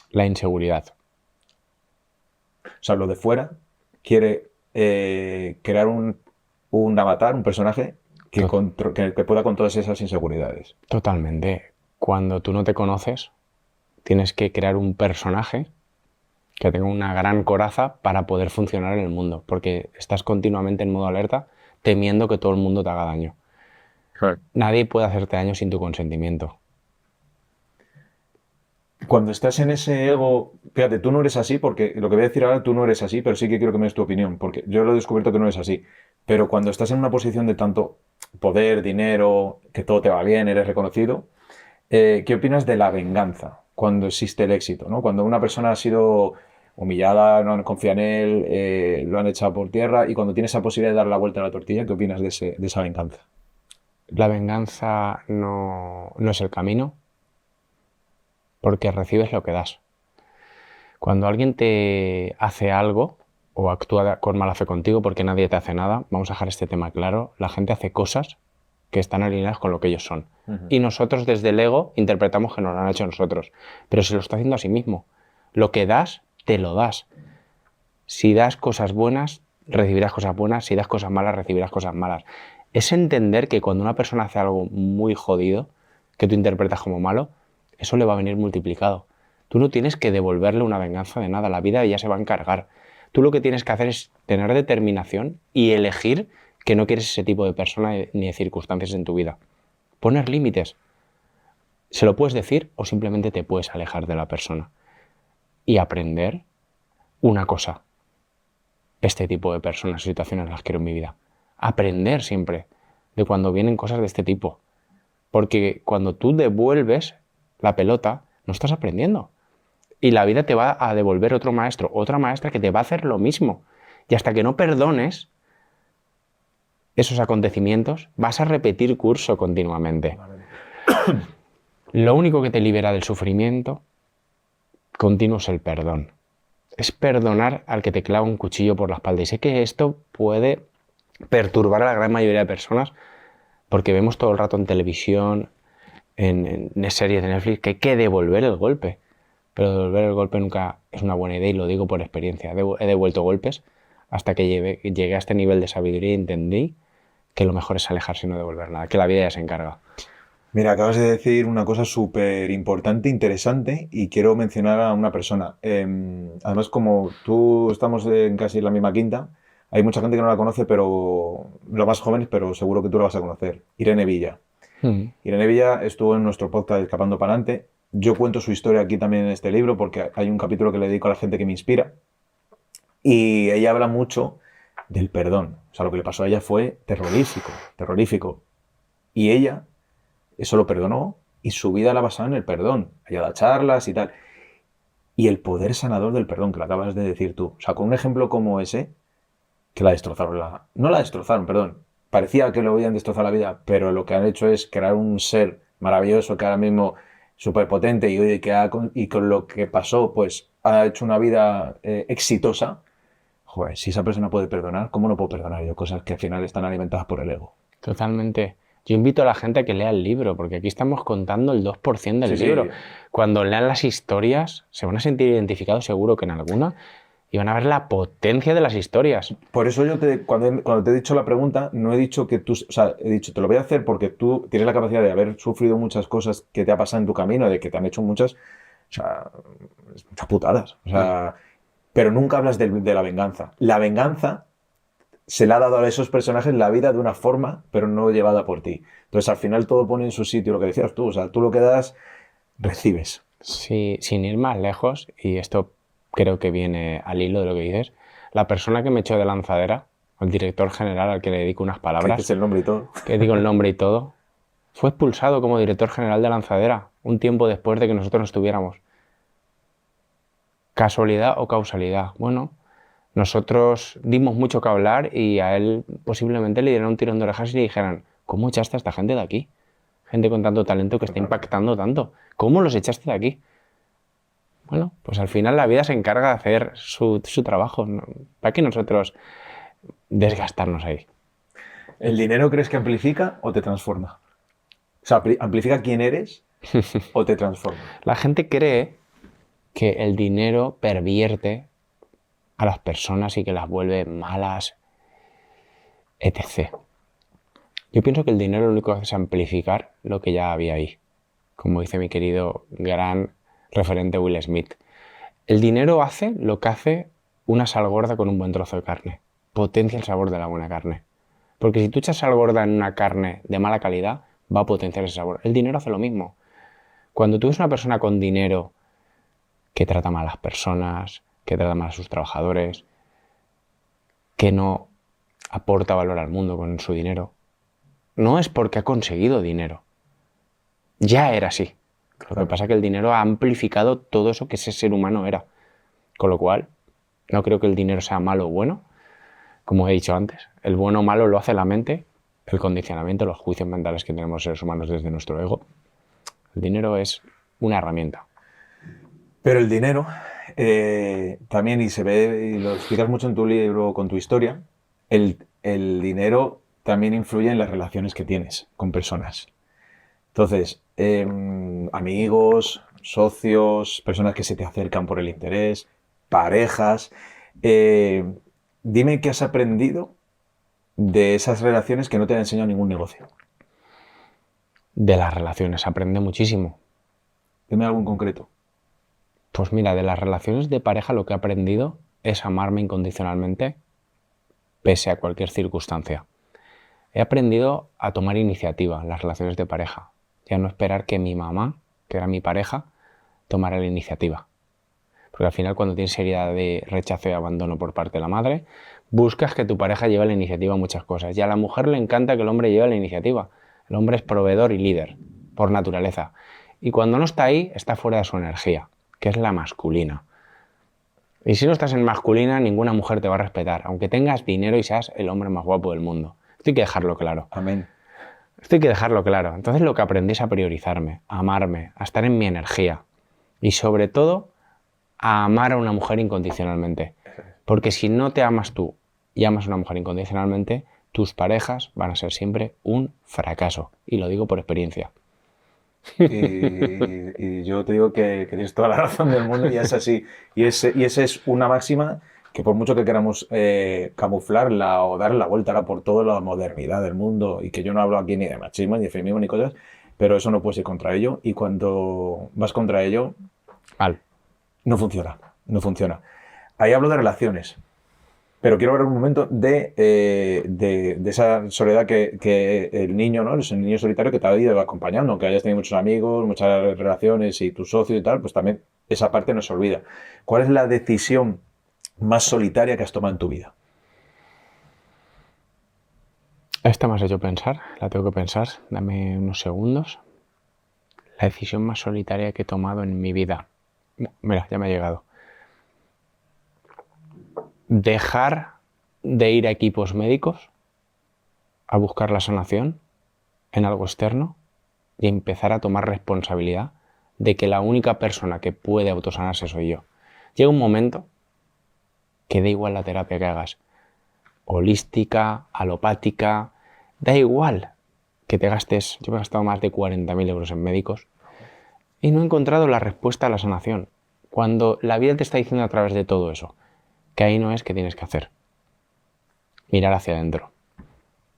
la inseguridad. O sea, lo de fuera quiere crear un avatar, un personaje que pueda con todas esas inseguridades. Totalmente. Cuando tú no te conoces, tienes que crear un personaje que tenga una gran coraza para poder funcionar en el mundo, porque estás continuamente en modo alerta, temiendo que todo el mundo te haga daño. Claro. Nadie puede hacerte daño sin tu consentimiento. Cuando estás en ese ego, fíjate, tú no eres así, porque lo que voy a decir ahora, tú no eres así, pero sí que quiero que me des tu opinión, porque yo lo he descubierto que no eres así. Pero cuando estás en una posición de tanto poder, dinero, que todo te va bien, eres reconocido, ¿qué opinas de la venganza cuando existe el éxito, ¿no? Cuando una persona ha sido humillada, no han confiado en él, lo han echado por tierra, y cuando tiene esa posibilidad de dar la vuelta a la tortilla, ¿qué opinas de esa venganza? La venganza no es el camino, porque recibes lo que das. Cuando alguien te hace algo o actúa con mala fe contigo porque nadie te hace nada, vamos a dejar este tema claro, la gente hace cosas que están alineadas con lo que ellos son. Y nosotros desde el ego interpretamos que nos lo han hecho nosotros, pero se lo está haciendo a sí mismo. Lo que das, te lo das. Si das cosas buenas, recibirás cosas buenas, si das cosas malas, recibirás cosas malas. Es entender que cuando una persona hace algo muy jodido, que tú interpretas como malo, eso le va a venir multiplicado. Tú no tienes que devolverle una venganza de nada, la vida ya se va a encargar. Tú lo que tienes que hacer es tener determinación y elegir que no quieres ese tipo de persona ni de circunstancias en tu vida. Poner límites. Se lo puedes decir o simplemente te puedes alejar de la persona. Y aprender una cosa. Este tipo de personas, situaciones las quiero en mi vida. Aprender siempre de cuando vienen cosas de este tipo. Porque cuando tú devuelves la pelota, no estás aprendiendo. Y la vida te va a devolver otro maestro, otra maestra que te va a hacer lo mismo. Y hasta que no perdones esos acontecimientos, vas a repetir curso continuamente. Lo único que te libera del sufrimiento continuo es el perdón. Es perdonar al que te clava un cuchillo por la espalda. Y sé que esto puede perturbar a la gran mayoría de personas porque vemos todo el rato en televisión, en series de Netflix, que hay que devolver el golpe. pero devolver el golpe nunca es una buena idea y lo digo por experiencia. He devuelto golpes hasta que llegué a este nivel de sabiduría y entendí que lo mejor es alejarse y no devolver nada, que la vida ya se encarga. Mira, acabas de decir una cosa súper importante, interesante, y quiero mencionar a una persona. Además, como tú estamos en casi la misma quinta, hay mucha gente que no la conoce, pero los más jóvenes, pero seguro que tú la vas a conocer. Irene Villa. Mm. Irene Villa estuvo en nuestro podcast Escapando para adelante. Yo cuento su historia aquí también en este libro porque hay un capítulo que le dedico a la gente que me inspira. Y ella habla mucho del perdón. O sea, lo que le pasó a ella fue terrorífico, terrorífico. Y ella eso lo perdonó y su vida la basaba en el perdón. Ella da charlas y tal. Y el poder sanador del perdón, que lo acabas de decir tú. O sea, con un ejemplo como ese, que la destrozaron. No la destrozaron, perdón. Parecía que lo habían destrozado la vida, pero lo que han hecho es crear un ser maravilloso que ahora mismo súper potente y, oye, y con lo que pasó, pues ha hecho una vida exitosa. Joder, si esa persona puede perdonar, ¿cómo no puedo perdonar yo cosas que al final están alimentadas por el ego? Totalmente. Yo invito a la gente a que lea el libro, porque aquí estamos contando el 2% del Sí, libro. sí. Cuando lean las historias, se van a sentir identificados seguro que en alguna, y van a ver la potencia de las historias. Por eso yo cuando te he dicho la pregunta, no he dicho que tú, o sea, he dicho, te lo voy a hacer porque tú tienes la capacidad de haber sufrido muchas cosas que te ha pasado en tu camino, de que te han hecho muchas, o sea, muchas putadas. O sea, pero nunca hablas de la venganza. La venganza se le ha dado a esos personajes la vida de una forma, pero no llevada por ti. Entonces, al final todo pone en su sitio lo que decías tú. O sea, tú lo que das, recibes. Sí, sin ir más lejos, y esto creo que viene al hilo de lo que dices, la persona que me echó de lanzadera, el director general al que le dedico unas Que palabras, dices el nombre y todo. que digo el nombre y todo, fue expulsado como director general de lanzadera un tiempo después de que nosotros no estuviéramos. ¿Casualidad o causalidad? Bueno, nosotros dimos mucho que hablar y a él posiblemente le dieran un tirón de orejas y le dijeran, ¿cómo echaste a esta gente de aquí? Gente con tanto talento que está impactando tanto. ¿Cómo los echaste de aquí? Bueno, pues al final la vida se encarga de hacer su trabajo. ¿No? ¿Para qué nosotros desgastarnos ahí? ¿El dinero crees que amplifica o te transforma? O sea, ¿amplifica quién eres o te transforma? La gente cree que el dinero pervierte a las personas y que las vuelve malas, etc. Yo pienso que el dinero lo único que hace es amplificar lo que ya había ahí. Como dice mi querido gran referente Will Smith. El dinero hace lo que hace una sal gorda con un buen trozo de carne. Potencia el sabor de la buena carne. Porque si tú echas sal gorda en una carne de mala calidad, va a potenciar ese sabor. El dinero hace lo mismo. Cuando tú ves una persona con dinero que trata mal a las personas, que trata mal a sus trabajadores, que no aporta valor al mundo con su dinero, no es porque ha conseguido dinero. Ya era así. Lo que pasa es que el dinero ha amplificado todo eso que ese ser humano era. Con lo cual, no creo que el dinero sea malo o bueno. Como he dicho antes, el bueno o malo lo hace la mente, el condicionamiento, los juicios mentales que tenemos los seres humanos desde nuestro ego. El dinero es una herramienta. Pero el dinero, también, y se ve, y lo explicas mucho en tu libro con tu historia, el dinero también influye en las relaciones que tienes con personas. Entonces, amigos, socios, personas que se te acercan por el interés, parejas. Dime qué has aprendido de esas relaciones que no te ha enseñado ningún negocio. De las relaciones aprende muchísimo. Dime algo en concreto. Pues mira, de las relaciones de pareja lo que he aprendido es amarme incondicionalmente pese a cualquier circunstancia. He aprendido a tomar iniciativa en las relaciones de pareja. Ya no esperar que mi mamá, que era mi pareja, tomara la iniciativa. Porque al final cuando tienes herida de rechazo y abandono por parte de la madre, buscas que tu pareja lleve la iniciativa en muchas cosas. Y a la mujer le encanta que el hombre lleve la iniciativa. El hombre es proveedor y líder, por naturaleza. Y cuando no está ahí, está fuera de su energía, que es la masculina. Y si no estás en masculina, ninguna mujer te va a respetar, aunque tengas dinero y seas el hombre más guapo del mundo. Esto hay que dejarlo claro. Amén. Esto hay que dejarlo claro. Entonces lo que aprendí es a priorizarme, a amarme, a estar en mi energía. Y sobre todo, a amar a una mujer incondicionalmente. Porque si no te amas tú y amas a una mujer incondicionalmente, tus parejas van a ser siempre un fracaso. Y lo digo por experiencia. Y yo te digo que tienes toda la razón del mundo y es así. Y esa es una máxima que por mucho que queramos camuflarla o darle la vuelta ahora por toda la modernidad del mundo, y que yo no hablo aquí ni de machismo, ni de feminismo, ni cosas, pero eso no puedes ir contra ello, y cuando vas contra ello, Mal. no funciona, no funciona. Ahí hablo de relaciones. Pero quiero hablar un momento de esa soledad que el niño, ¿no? Es el niño solitario que te ha ido acompañando, aunque hayas tenido muchos amigos, muchas relaciones y tu socio y tal, pues también esa parte no se olvida. ¿Cuál es la decisión más solitaria que has tomado en tu vida? Esta me has hecho pensar, la tengo que pensar, dame unos segundos. La decisión más solitaria que he tomado en mi vida. Mira, ya me ha llegado. Dejar de ir a equipos médicos a buscar la sanación en algo externo y empezar a tomar responsabilidad de que la única persona que puede autosanarse soy yo. Llega un momento que da igual la terapia que hagas, holística, alopática, da igual que te gastes, yo me he gastado más de 40.000 euros en médicos y no he encontrado la respuesta a la sanación. Cuando la vida te está diciendo a través de todo eso, que ahí no es que tienes que hacer. Mirar hacia adentro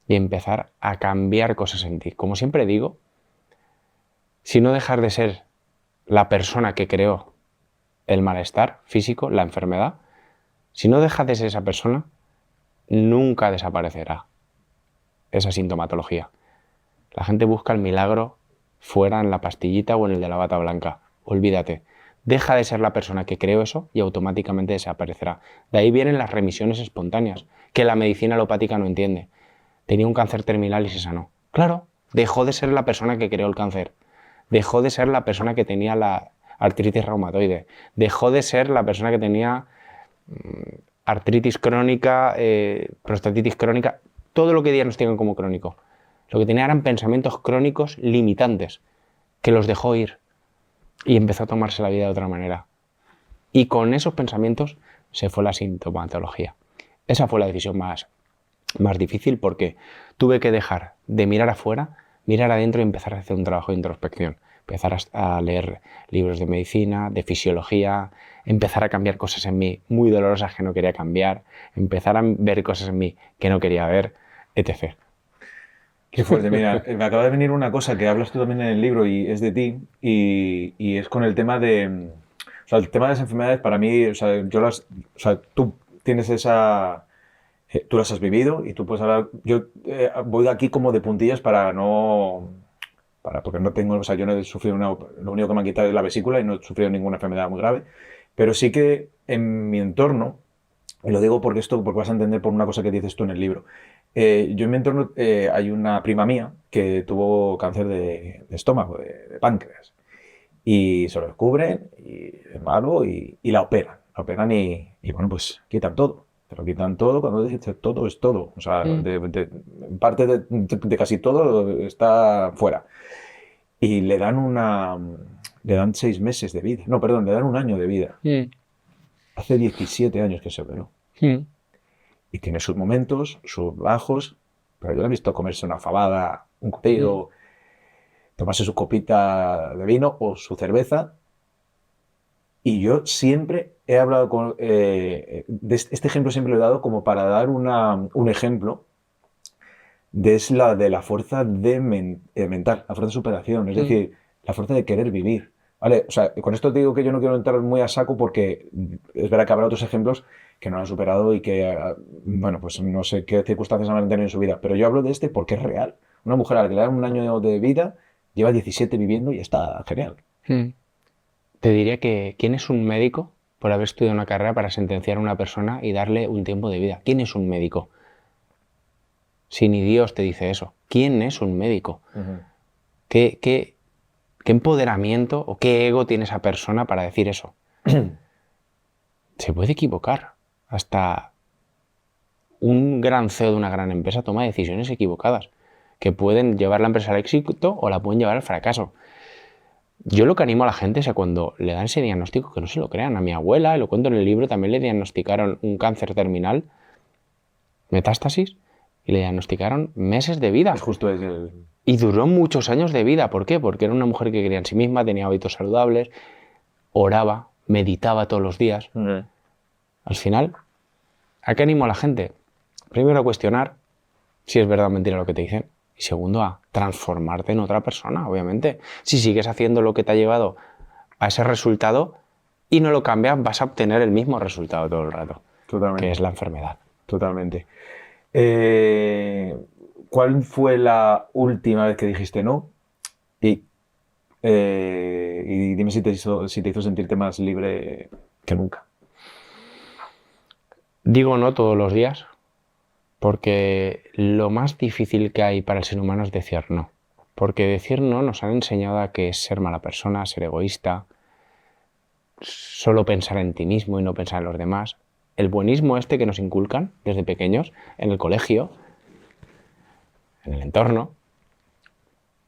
y empezar a cambiar cosas en ti. Como siempre digo, si no dejas de ser la persona que creó el malestar físico, la enfermedad, si no dejas de ser esa persona, nunca desaparecerá esa sintomatología. La gente busca el milagro fuera en la pastillita o en el de la bata blanca. Olvídate. Deja de ser la persona que creó eso y automáticamente desaparecerá. De ahí vienen las remisiones espontáneas, que la medicina alopática no entiende. Tenía un cáncer terminal y se sanó. Claro, dejó de ser la persona que creó el cáncer. Dejó de ser la persona que tenía la artritis reumatoide. Dejó de ser la persona que tenía artritis crónica, prostatitis crónica, todo lo que diagnostican como crónico. Lo que tenía eran pensamientos crónicos limitantes, que los dejó ir y empezó a tomarse la vida de otra manera. Y con esos pensamientos se fue la sintomatología. Esa fue la decisión más difícil porque tuve que dejar de mirar afuera, mirar adentro y empezar a hacer un trabajo de introspección. Empezar a leer libros de medicina, de fisiología, empezar a cambiar cosas en mí muy dolorosas que no quería cambiar, empezar a ver cosas en mí que no quería ver, etc. Qué fuerte, mira, me acaba de venir una cosa que hablas tú también en el libro y es de ti, y es con el tema de, o sea, el tema de las enfermedades para mí, o sea, o sea, tú tienes esa, tú las has vivido y tú puedes hablar, yo voy de aquí como de puntillas para no, porque no tengo, o sea, yo no he sufrido lo único que me han quitado es la vesícula y no he sufrido ninguna enfermedad muy grave, pero sí que en mi entorno, y lo digo porque vas a entender por una cosa que dices tú en el libro. Yo en mi entorno hay una prima mía que tuvo cáncer de estómago, de páncreas, y se lo descubren, y es malo, y la operan. La operan y bueno, pues quitan todo. Te lo quitan todo, cuando dices todo es todo. O sea, parte de casi todo está fuera. Y le dan 6 meses de vida. No, perdón, le dan un año de vida. Hace 17 años que se operó. Y tiene sus momentos, sus bajos, pero yo le he visto comerse una fabada, un cocido, tomarse su copita de vino o su cerveza. Y yo siempre he hablado con... este ejemplo siempre lo he dado como para dar un ejemplo de la fuerza mental, la fuerza de superación, es decir, la fuerza de querer vivir. ¿Vale? O sea, con esto te digo que yo no quiero entrar muy a saco porque es verdad que habrá otros ejemplos que no han superado y que, bueno, pues no sé qué circunstancias han tenido en su vida, pero yo hablo de este porque es real. Una mujer a la que le dan un año de vida lleva 17 viviendo y está genial. Te diría que ¿quién es un médico por haber estudiado una carrera para sentenciar a una persona y darle un tiempo de vida? ¿Quién es un médico? Si ni Dios te dice eso. ¿Quién es un médico? ¿Qué empoderamiento o qué ego tiene esa persona para decir eso? Se puede equivocar. Hasta un gran CEO de una gran empresa toma decisiones equivocadas que pueden llevar la empresa al éxito o la pueden llevar al fracaso. Yo lo que animo a la gente es a cuando le dan ese diagnóstico que no se lo crean. A mi abuela, y lo cuento en el libro, también le diagnosticaron un cáncer terminal, metástasis, y le diagnosticaron meses de vida. Es justo el... Y duró muchos años de vida. ¿Por qué? Porque era una mujer que creía en sí misma, tenía hábitos saludables, oraba, meditaba todos los días. Al final, ¿a qué animo a la gente? Primero a cuestionar si es verdad o mentira lo que te dicen. Y segundo, a transformarte en otra persona, obviamente. Si sigues haciendo lo que te ha llevado a ese resultado y no lo cambias, vas a obtener el mismo resultado todo el rato. Totalmente. Que es la enfermedad. Totalmente. ¿Cuál fue la última vez que dijiste no? Y dime si te hizo sentirte más libre que nunca. Digo no todos los días porque lo más difícil que hay para el ser humano es decir no. Porque decir no nos han enseñado a que es ser mala persona, ser egoísta, solo pensar en ti mismo y no pensar en los demás. El buenismo este que nos inculcan desde pequeños, en el colegio, en el entorno,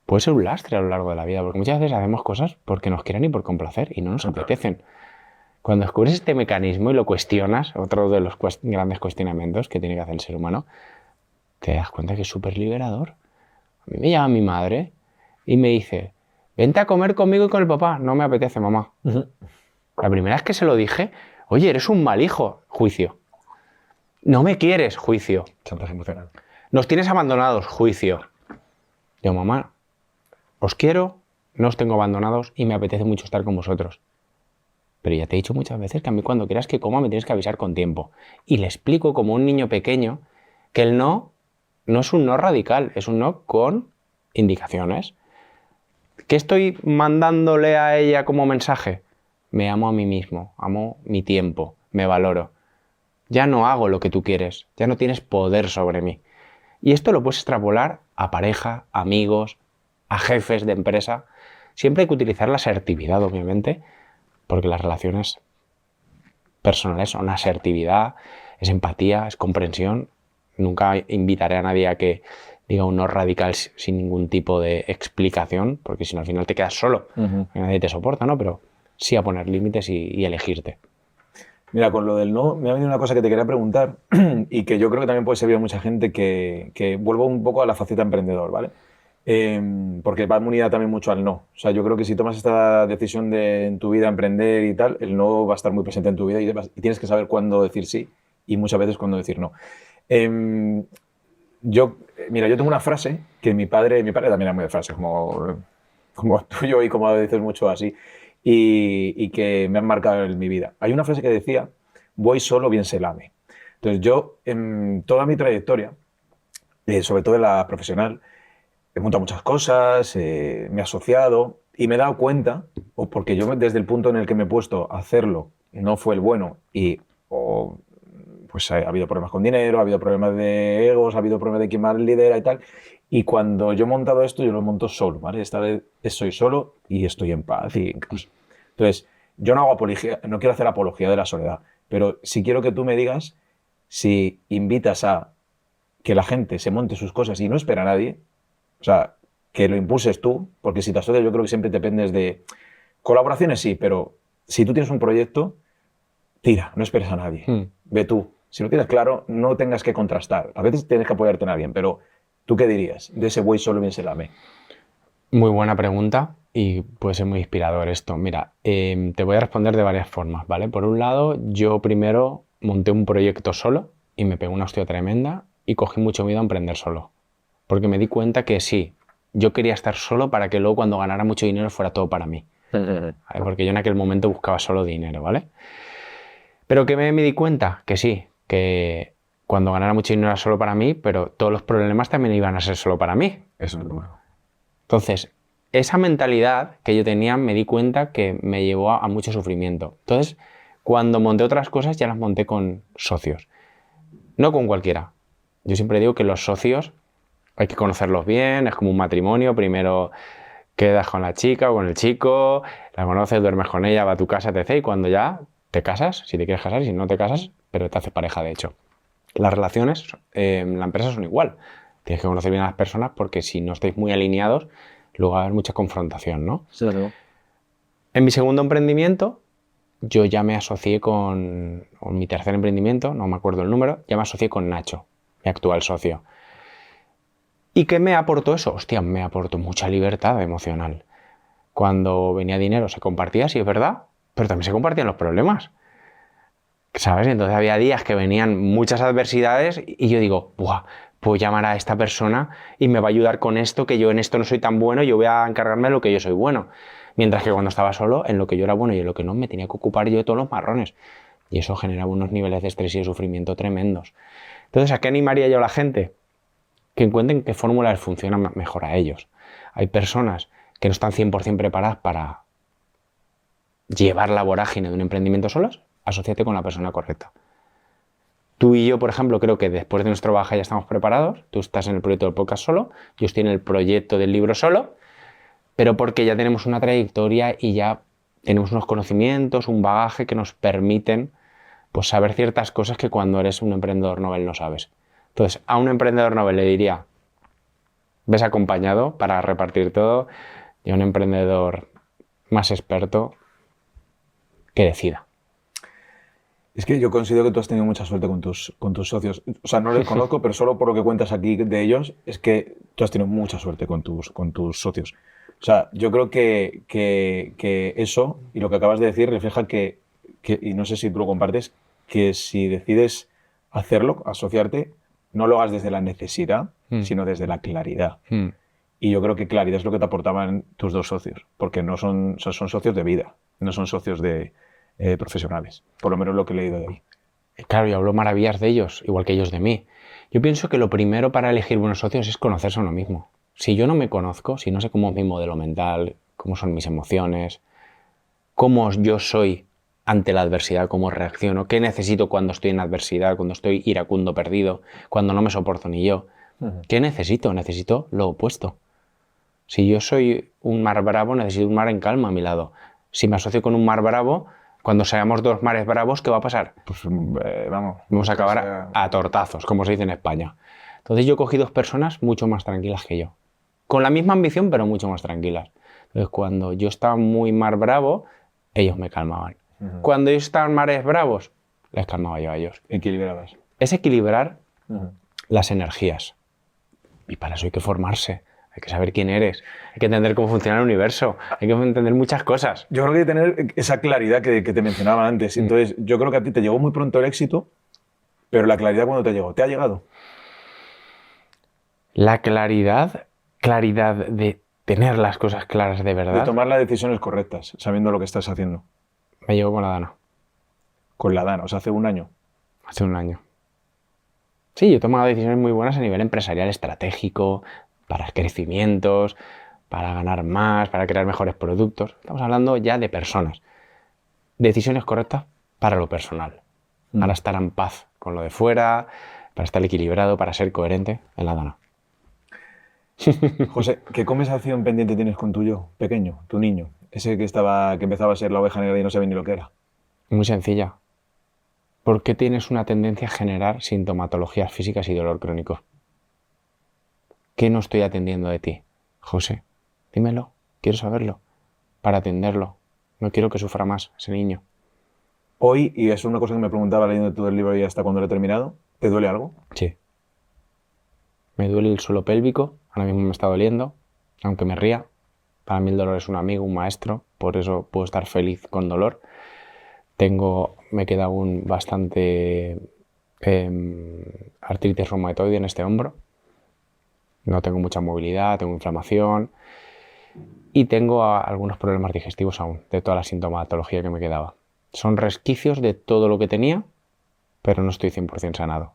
puede ser un lastre a lo largo de la vida, porque muchas veces hacemos cosas porque nos quieren y por complacer y no nos apetecen. Cuando descubres este mecanismo y lo cuestionas, otro de los grandes cuestionamientos que tiene que hacer el ser humano, te das cuenta que es súper liberador. A mí me llama mi madre y me dice, vente a comer conmigo y con el papá. No me apetece, mamá. La primera vez que se lo dije, oye, eres un mal hijo, juicio. No me quieres, juicio. Chantaje emocional. Nos tienes abandonados, juicio. Yo, mamá, os quiero, no os tengo abandonados y me apetece mucho estar con vosotros. Pero ya te he dicho muchas veces que a mí cuando quieras que coma me tienes que avisar con tiempo. Y le explico como un niño pequeño que el no es un no radical, es un no con indicaciones. ¿Qué estoy mandándole a ella como mensaje? Me amo a mí mismo, amo mi tiempo, me valoro. Ya no hago lo que tú quieres, ya no tienes poder sobre mí. Y esto lo puedes extrapolar a pareja, a amigos, a jefes de empresa. Siempre hay que utilizar la asertividad, obviamente, porque las relaciones personales son asertividad, es empatía, es comprensión. Nunca invitaré a nadie a que diga un no radical sin ningún tipo de explicación, porque si no al final te quedas solo, nadie te soporta, ¿no? Pero sí a poner límites y elegirte. Mira, con lo del no, me ha venido una cosa que te quería preguntar y que yo creo que también puede servir a mucha gente que vuelvo un poco a la faceta emprendedor, ¿vale? Porque va unida también mucho al no. O sea, yo creo que si tomas esta decisión en tu vida emprender y tal, el no va a estar muy presente en tu vida y tienes que saber cuándo decir sí y muchas veces cuándo decir no. Mira, yo tengo una frase que mi padre también era muy de frases, como tuyo y como dices mucho así, y que me han marcado en mi vida. Hay una frase que decía, voy solo, bien se lame. Entonces yo, en toda mi trayectoria, sobre todo en la profesional, he montado muchas cosas, me he asociado y me he dado cuenta, o porque yo desde el punto en el que me he puesto a hacerlo no fue el bueno pues ha habido problemas con dinero, ha habido problemas de egos, ha habido problemas de quién más lidera y tal. Y cuando yo he montado esto, yo lo monto solo, ¿vale? Esta vez estoy solo y estoy en paz y en casa. Entonces, yo no hago apología, no quiero hacer apología de la soledad, pero sí quiero que tú me digas si invitas a que la gente se monte sus cosas y no espera a nadie, o sea, que lo impulses tú, porque si te asocias yo creo que siempre dependes de colaboraciones, sí, pero si tú tienes un proyecto, tira, no esperes a nadie, ve tú. Si lo tienes claro, no tengas que contrastar. A veces tienes que apoyarte en alguien, pero ¿tú qué dirías de ese güey solo bien se lame? Muy buena pregunta y puede ser muy inspirador esto. Mira, te voy a responder de varias formas, ¿vale? Por un lado, yo primero monté un proyecto solo y me pegó una hostia tremenda y cogí mucho miedo a emprender solo. Porque me di cuenta que sí, yo quería estar solo para que luego cuando ganara mucho dinero fuera todo para mí. ¿Vale? Porque yo en aquel momento buscaba solo dinero, ¿vale? Pero que me di cuenta que sí, que cuando ganara mucho dinero era solo para mí, pero todos los problemas también iban a ser solo para mí. Eso es lo bueno. Entonces, esa mentalidad que yo tenía me di cuenta que me llevó a mucho sufrimiento. Entonces, cuando monté otras cosas ya las monté con socios, no con cualquiera. Yo siempre digo que los socios hay que conocerlos bien, es como un matrimonio, primero quedas con la chica o con el chico, la conoces, duermes con ella, va a tu casa, etc. Y cuando ya te casas, si te quieres casar y si no te casas, pero te haces pareja de hecho. Las relaciones en la empresa son igual. Tienes que conocer bien a las personas porque si no estáis muy alineados, luego va a haber mucha confrontación, ¿no? Sí, claro. En mi segundo emprendimiento, yo ya me asocié o mi tercer emprendimiento, no me acuerdo el número, ya me asocié con Nacho, mi actual socio. ¿Y qué me aportó eso? Hostia, me aportó mucha libertad emocional. Cuando venía dinero se compartía, sí es verdad, pero también se compartían los problemas. ¿Sabes? Entonces había días que venían muchas adversidades y yo digo, ¡buah! Puedo llamar a esta persona y me va a ayudar con esto, que yo en esto no soy tan bueno, yo voy a encargarme de lo que yo soy bueno. Mientras que cuando estaba solo, en lo que yo era bueno y en lo que no, me tenía que ocupar yo de todos los marrones. Y eso generaba unos niveles de estrés y de sufrimiento tremendos. Entonces, ¿a qué animaría yo a la gente? Que encuentren qué fórmula les funciona mejor a ellos. Hay personas que no están 100% preparadas para llevar la vorágine de un emprendimiento solos. Asociate con la persona correcta. Tú y yo, por ejemplo, creo que después de nuestro baja ya estamos preparados. Tú estás en el proyecto del podcast solo, yo estoy en el proyecto del libro solo, pero porque ya tenemos una trayectoria y ya tenemos unos conocimientos, un bagaje que nos permiten pues, saber ciertas cosas que cuando eres un emprendedor novel no sabes. Entonces, a un emprendedor novel le diría, ves acompañado para repartir todo, y a un emprendedor más experto que decida. Es que yo considero que tú has tenido mucha suerte con tus socios. O sea, no les conozco, pero solo por lo que cuentas aquí de ellos, es que tú has tenido mucha suerte con tus socios. O sea, yo creo que eso y lo que acabas de decir refleja y no sé si tú lo compartes, que si decides hacerlo, asociarte, no lo hagas desde la necesidad, sino desde la claridad. Y yo creo que claridad es lo que te aportaban tus dos socios, porque no son, o sea, son socios de vida, no son socios profesionales, por lo menos lo que he leído de ahí. Claro, yo hablo maravillas de ellos, igual que ellos de mí. Yo pienso que lo primero para elegir buenos socios es conocerse a uno mismo. Si yo no me conozco, si no sé cómo es mi modelo mental, cómo son mis emociones, cómo yo soy ante la adversidad, cómo reacciono, qué necesito cuando estoy en adversidad, cuando estoy iracundo, perdido, cuando no me soporto ni yo. ¿Qué necesito? Necesito lo opuesto. Si yo soy un mar bravo, necesito un mar en calma a mi lado. Si me asocio con un mar bravo, cuando seamos dos mares bravos, ¿qué va a pasar? Pues vamos a acabar a tortazos, como se dice en España. Entonces yo cogí dos personas mucho más tranquilas que yo. Con la misma ambición, pero mucho más tranquilas. Entonces cuando yo estaba muy mar bravo, ellos me calmaban. Cuando ellos estaban mares bravos, les calmaba yo a ellos. Equilibrabas. Es equilibrar las energías. Y para eso hay que formarse. Hay que saber quién eres, hay que entender cómo funciona el universo, hay que entender muchas cosas. Yo creo que hay que tener esa claridad que te mencionaba antes. Entonces, yo creo que a ti te llegó muy pronto el éxito, pero la claridad ¿cuándo te llegó? ¿Te ha llegado? La claridad de tener las cosas claras de verdad. De tomar las decisiones correctas, sabiendo lo que estás haciendo. Me llegó con la Dana. Con la Dana, o sea, hace un año. Hace un año. Sí, yo he tomado decisiones muy buenas a nivel empresarial, estratégico, para crecimientos, para ganar más, para crear mejores productos. Estamos hablando ya de personas. Decisiones correctas para lo personal, para estar en paz con lo de fuera, para estar equilibrado, para ser coherente en la Dana. José, ¿qué conversación pendiente tienes con tu yo pequeño, tu niño? Ese que empezaba a ser la oveja negra y no sabía ni lo que era. Muy sencilla. ¿Por qué tienes una tendencia a generar sintomatologías físicas y dolor crónico? ¿Qué no estoy atendiendo de ti, José? Dímelo, quiero saberlo, para atenderlo. No quiero que sufra más ese niño. Hoy, y es una cosa que me preguntaba leyendo todo el libro y hasta cuando lo he terminado, ¿te duele algo? Sí. Me duele el suelo pélvico, ahora mismo me está doliendo, aunque me ría. Para mí el dolor es un amigo, un maestro, por eso puedo estar feliz con dolor. Me queda aún bastante artritis reumatoide en este hombro. No tengo mucha movilidad, tengo inflamación y tengo algunos problemas digestivos aún, de toda la sintomatología que me quedaba. Son resquicios de todo lo que tenía, pero no estoy 100% sanado.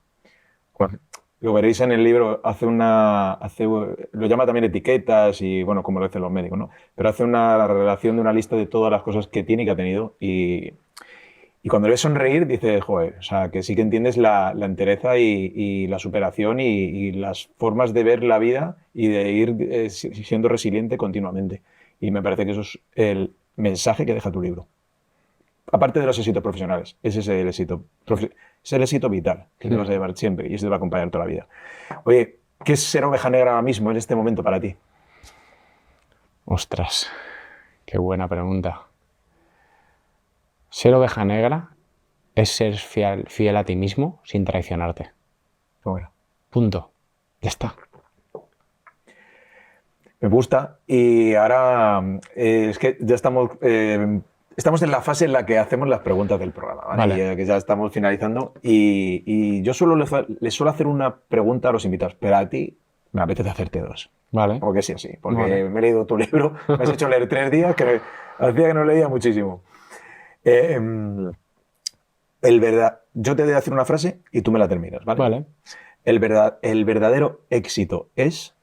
Bueno, lo veréis en el libro, lo llama también etiquetas y, bueno, como lo hacen los médicos, ¿no? Pero hace una relación de una lista de todas las cosas que tiene y que ha tenido y cuando le ves sonreír, dices, joder, o sea, que sí que entiendes la entereza y la superación y las formas de ver la vida y de ir siendo resiliente continuamente. Y me parece que eso es el mensaje que deja tu libro. Aparte de los éxitos profesionales, ese es el éxito. Es el éxito vital que te vas a llevar siempre y eso te va a acompañar toda la vida. Oye, ¿qué es ser oveja negra ahora mismo en este momento para ti? Ostras, qué buena pregunta. Ser oveja negra es ser fiel a ti mismo sin traicionarte. ¿Cómo era? Punto. Ya está. Me gusta. Y ahora es que ya estamos en la fase en la que hacemos las preguntas del programa, ¿vale? Vale. Y, que ya estamos finalizando. Y yo les suelo hacer una pregunta a los invitados, pero a ti me apetece hacerte dos. Vale. Porque sí, así. Porque Vale. me he leído tu libro, me has hecho leer 3 días, que hacía que no leía muchísimo. Yo te voy a decir una frase y tú me la terminas, ¿vale? Vale. El verdadero éxito es...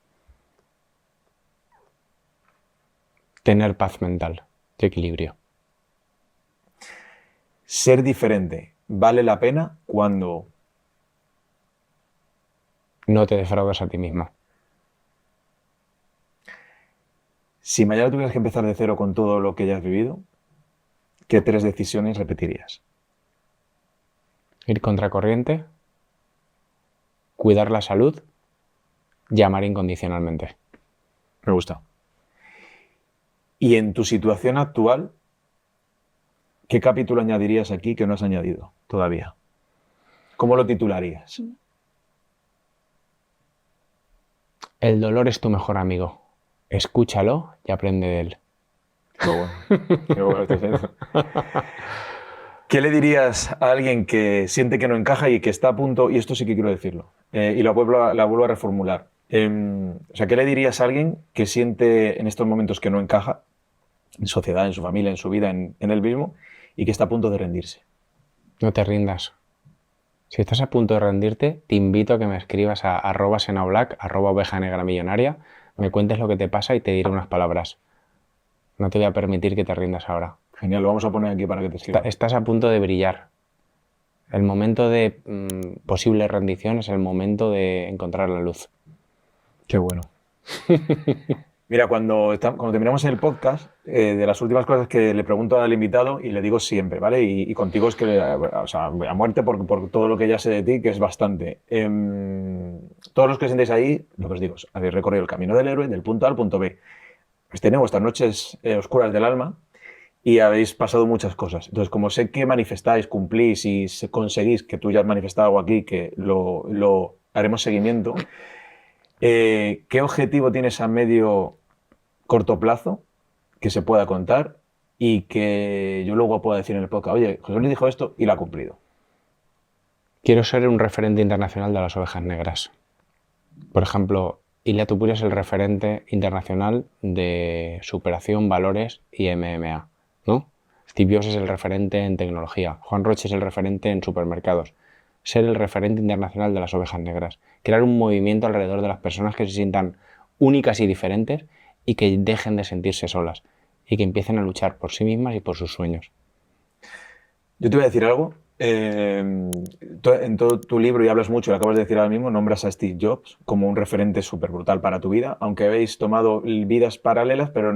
Tener paz mental y equilibrio. Ser diferente vale la pena cuando... No te defraudes a ti mismo. Si mañana tuvieras que empezar de cero con todo lo que ya has vivido, ¿qué 3 decisiones repetirías? Ir contracorriente, cuidar la salud, llamar incondicionalmente. Me gusta. Y en tu situación actual, ¿qué capítulo añadirías aquí que no has añadido todavía? ¿Cómo lo titularías? El dolor es tu mejor amigo. Escúchalo y aprende de él. Qué bueno. Qué bueno este centro. ¿Qué le dirías a alguien que siente que no encaja y que está a punto, y esto sí que quiero decirlo, y la vuelvo a reformular? O sea, ¿qué le dirías a alguien que siente en estos momentos que no encaja en sociedad, en su familia, en su vida, en él mismo, y que está a punto de rendirse? No te rindas. Si estás a punto de rendirte, te invito a que me escribas a @senaoblack, @ovejanegra millonaria, me cuentes lo que te pasa y te diré unas palabras. No te voy a permitir que te rindas ahora. Genial, lo vamos a poner aquí para que te escriba. Estás a punto de brillar. El momento de posible rendición es el momento de encontrar la luz. Qué bueno. Mira, cuando terminamos el podcast, de las últimas cosas que le pregunto al invitado y le digo siempre, ¿vale? Y contigo es que, o sea, a muerte por todo lo que ya sé de ti, que es bastante. Todos los que sentéis ahí, lo que os digo, habéis recorrido el camino del héroe, del punto A al punto B. Habéis tenido vuestras noches oscuras del alma y habéis pasado muchas cosas. Entonces, como sé que manifestáis, cumplís y conseguís, que tú ya has manifestado algo aquí, que lo haremos seguimiento, ¿qué objetivo tienes a medio corto plazo que se pueda contar y que yo luego pueda decir en el podcast, oye, José Luis dijo esto y lo ha cumplido? Quiero ser un referente internacional de las ovejas negras. Por ejemplo, Ilia Topuria es el referente internacional de superación, valores y MMA, ¿no? Steve Jobs es el referente en tecnología. Juan Roche es el referente en supermercados. Ser el referente internacional de las ovejas negras. Crear un movimiento alrededor de las personas que se sientan únicas y diferentes y que dejen de sentirse solas y que empiecen a luchar por sí mismas y por sus sueños. Yo te voy a decir algo. En todo tu libro, y hablas mucho, lo acabas de decir ahora mismo, nombras a Steve Jobs como un referente súper brutal para tu vida, aunque habéis tomado vidas paralelas, pero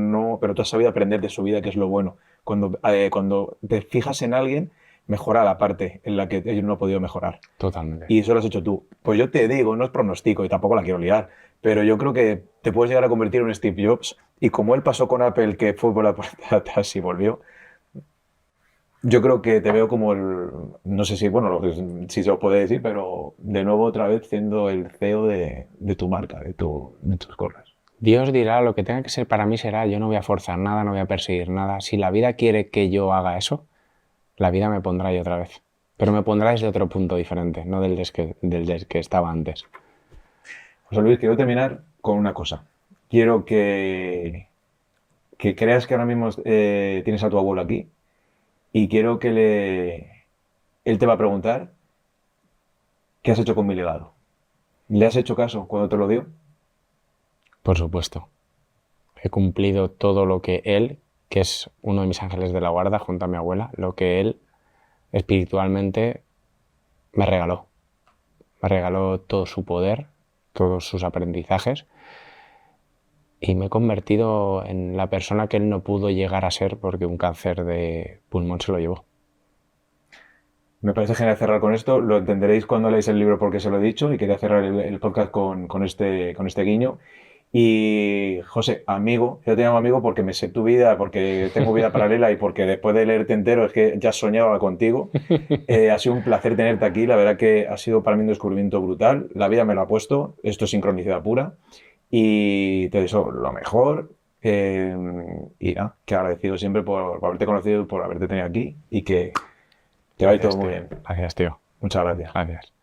tú has sabido aprender de su vida, que es lo bueno. Cuando te fijas en alguien, mejora la parte en la que ellos no han podido mejorar. Totalmente. Y eso lo has hecho tú. Pues yo te digo, no es pronóstico y tampoco la quiero liar, pero yo creo que te puedes llegar a convertir en un Steve Jobs, y como él pasó con Apple, que fue por la puerta de atrás y volvió, yo creo que te veo como no sé si, bueno, si se os puede decir, pero de nuevo otra vez siendo el CEO de tu marca, de tus cosas. Dios dirá, lo que tenga que ser para mí será, yo no voy a forzar nada, no voy a perseguir nada. Si la vida quiere que yo haga eso, la vida me pondrá ahí otra vez. Pero me pondrá desde otro punto diferente, no del que estaba antes. José Luis, quiero terminar con una cosa. Quiero que creas que ahora mismo tienes a tu abuelo aquí, y quiero que él te va a preguntar ¿qué has hecho con mi legado? ¿Le has hecho caso cuando te lo dio? Por supuesto. He cumplido todo lo que él, que es uno de mis ángeles de la guarda junto a mi abuela, lo que él espiritualmente me regaló. Me regaló todo su poder, todos sus aprendizajes, y me he convertido en la persona que él no pudo llegar a ser porque un cáncer de pulmón se lo llevó. Me parece genial cerrar con esto. Lo entenderéis cuando leáis el libro porque se lo he dicho, y quería cerrar el podcast con este guiño. Y José, amigo, yo te llamo amigo porque me sé tu vida, porque tengo vida paralela y porque después de leerte entero es que ya soñaba contigo. Ha sido un placer tenerte aquí. La verdad que ha sido para mí un descubrimiento brutal. La vida me lo ha puesto. Esto es sincronicidad pura. Y te deseo lo mejor. Y nada, que agradecido siempre por haberte conocido, por haberte tenido aquí y que vaya todo muy bien. Gracias, tío. Muchas gracias. Gracias.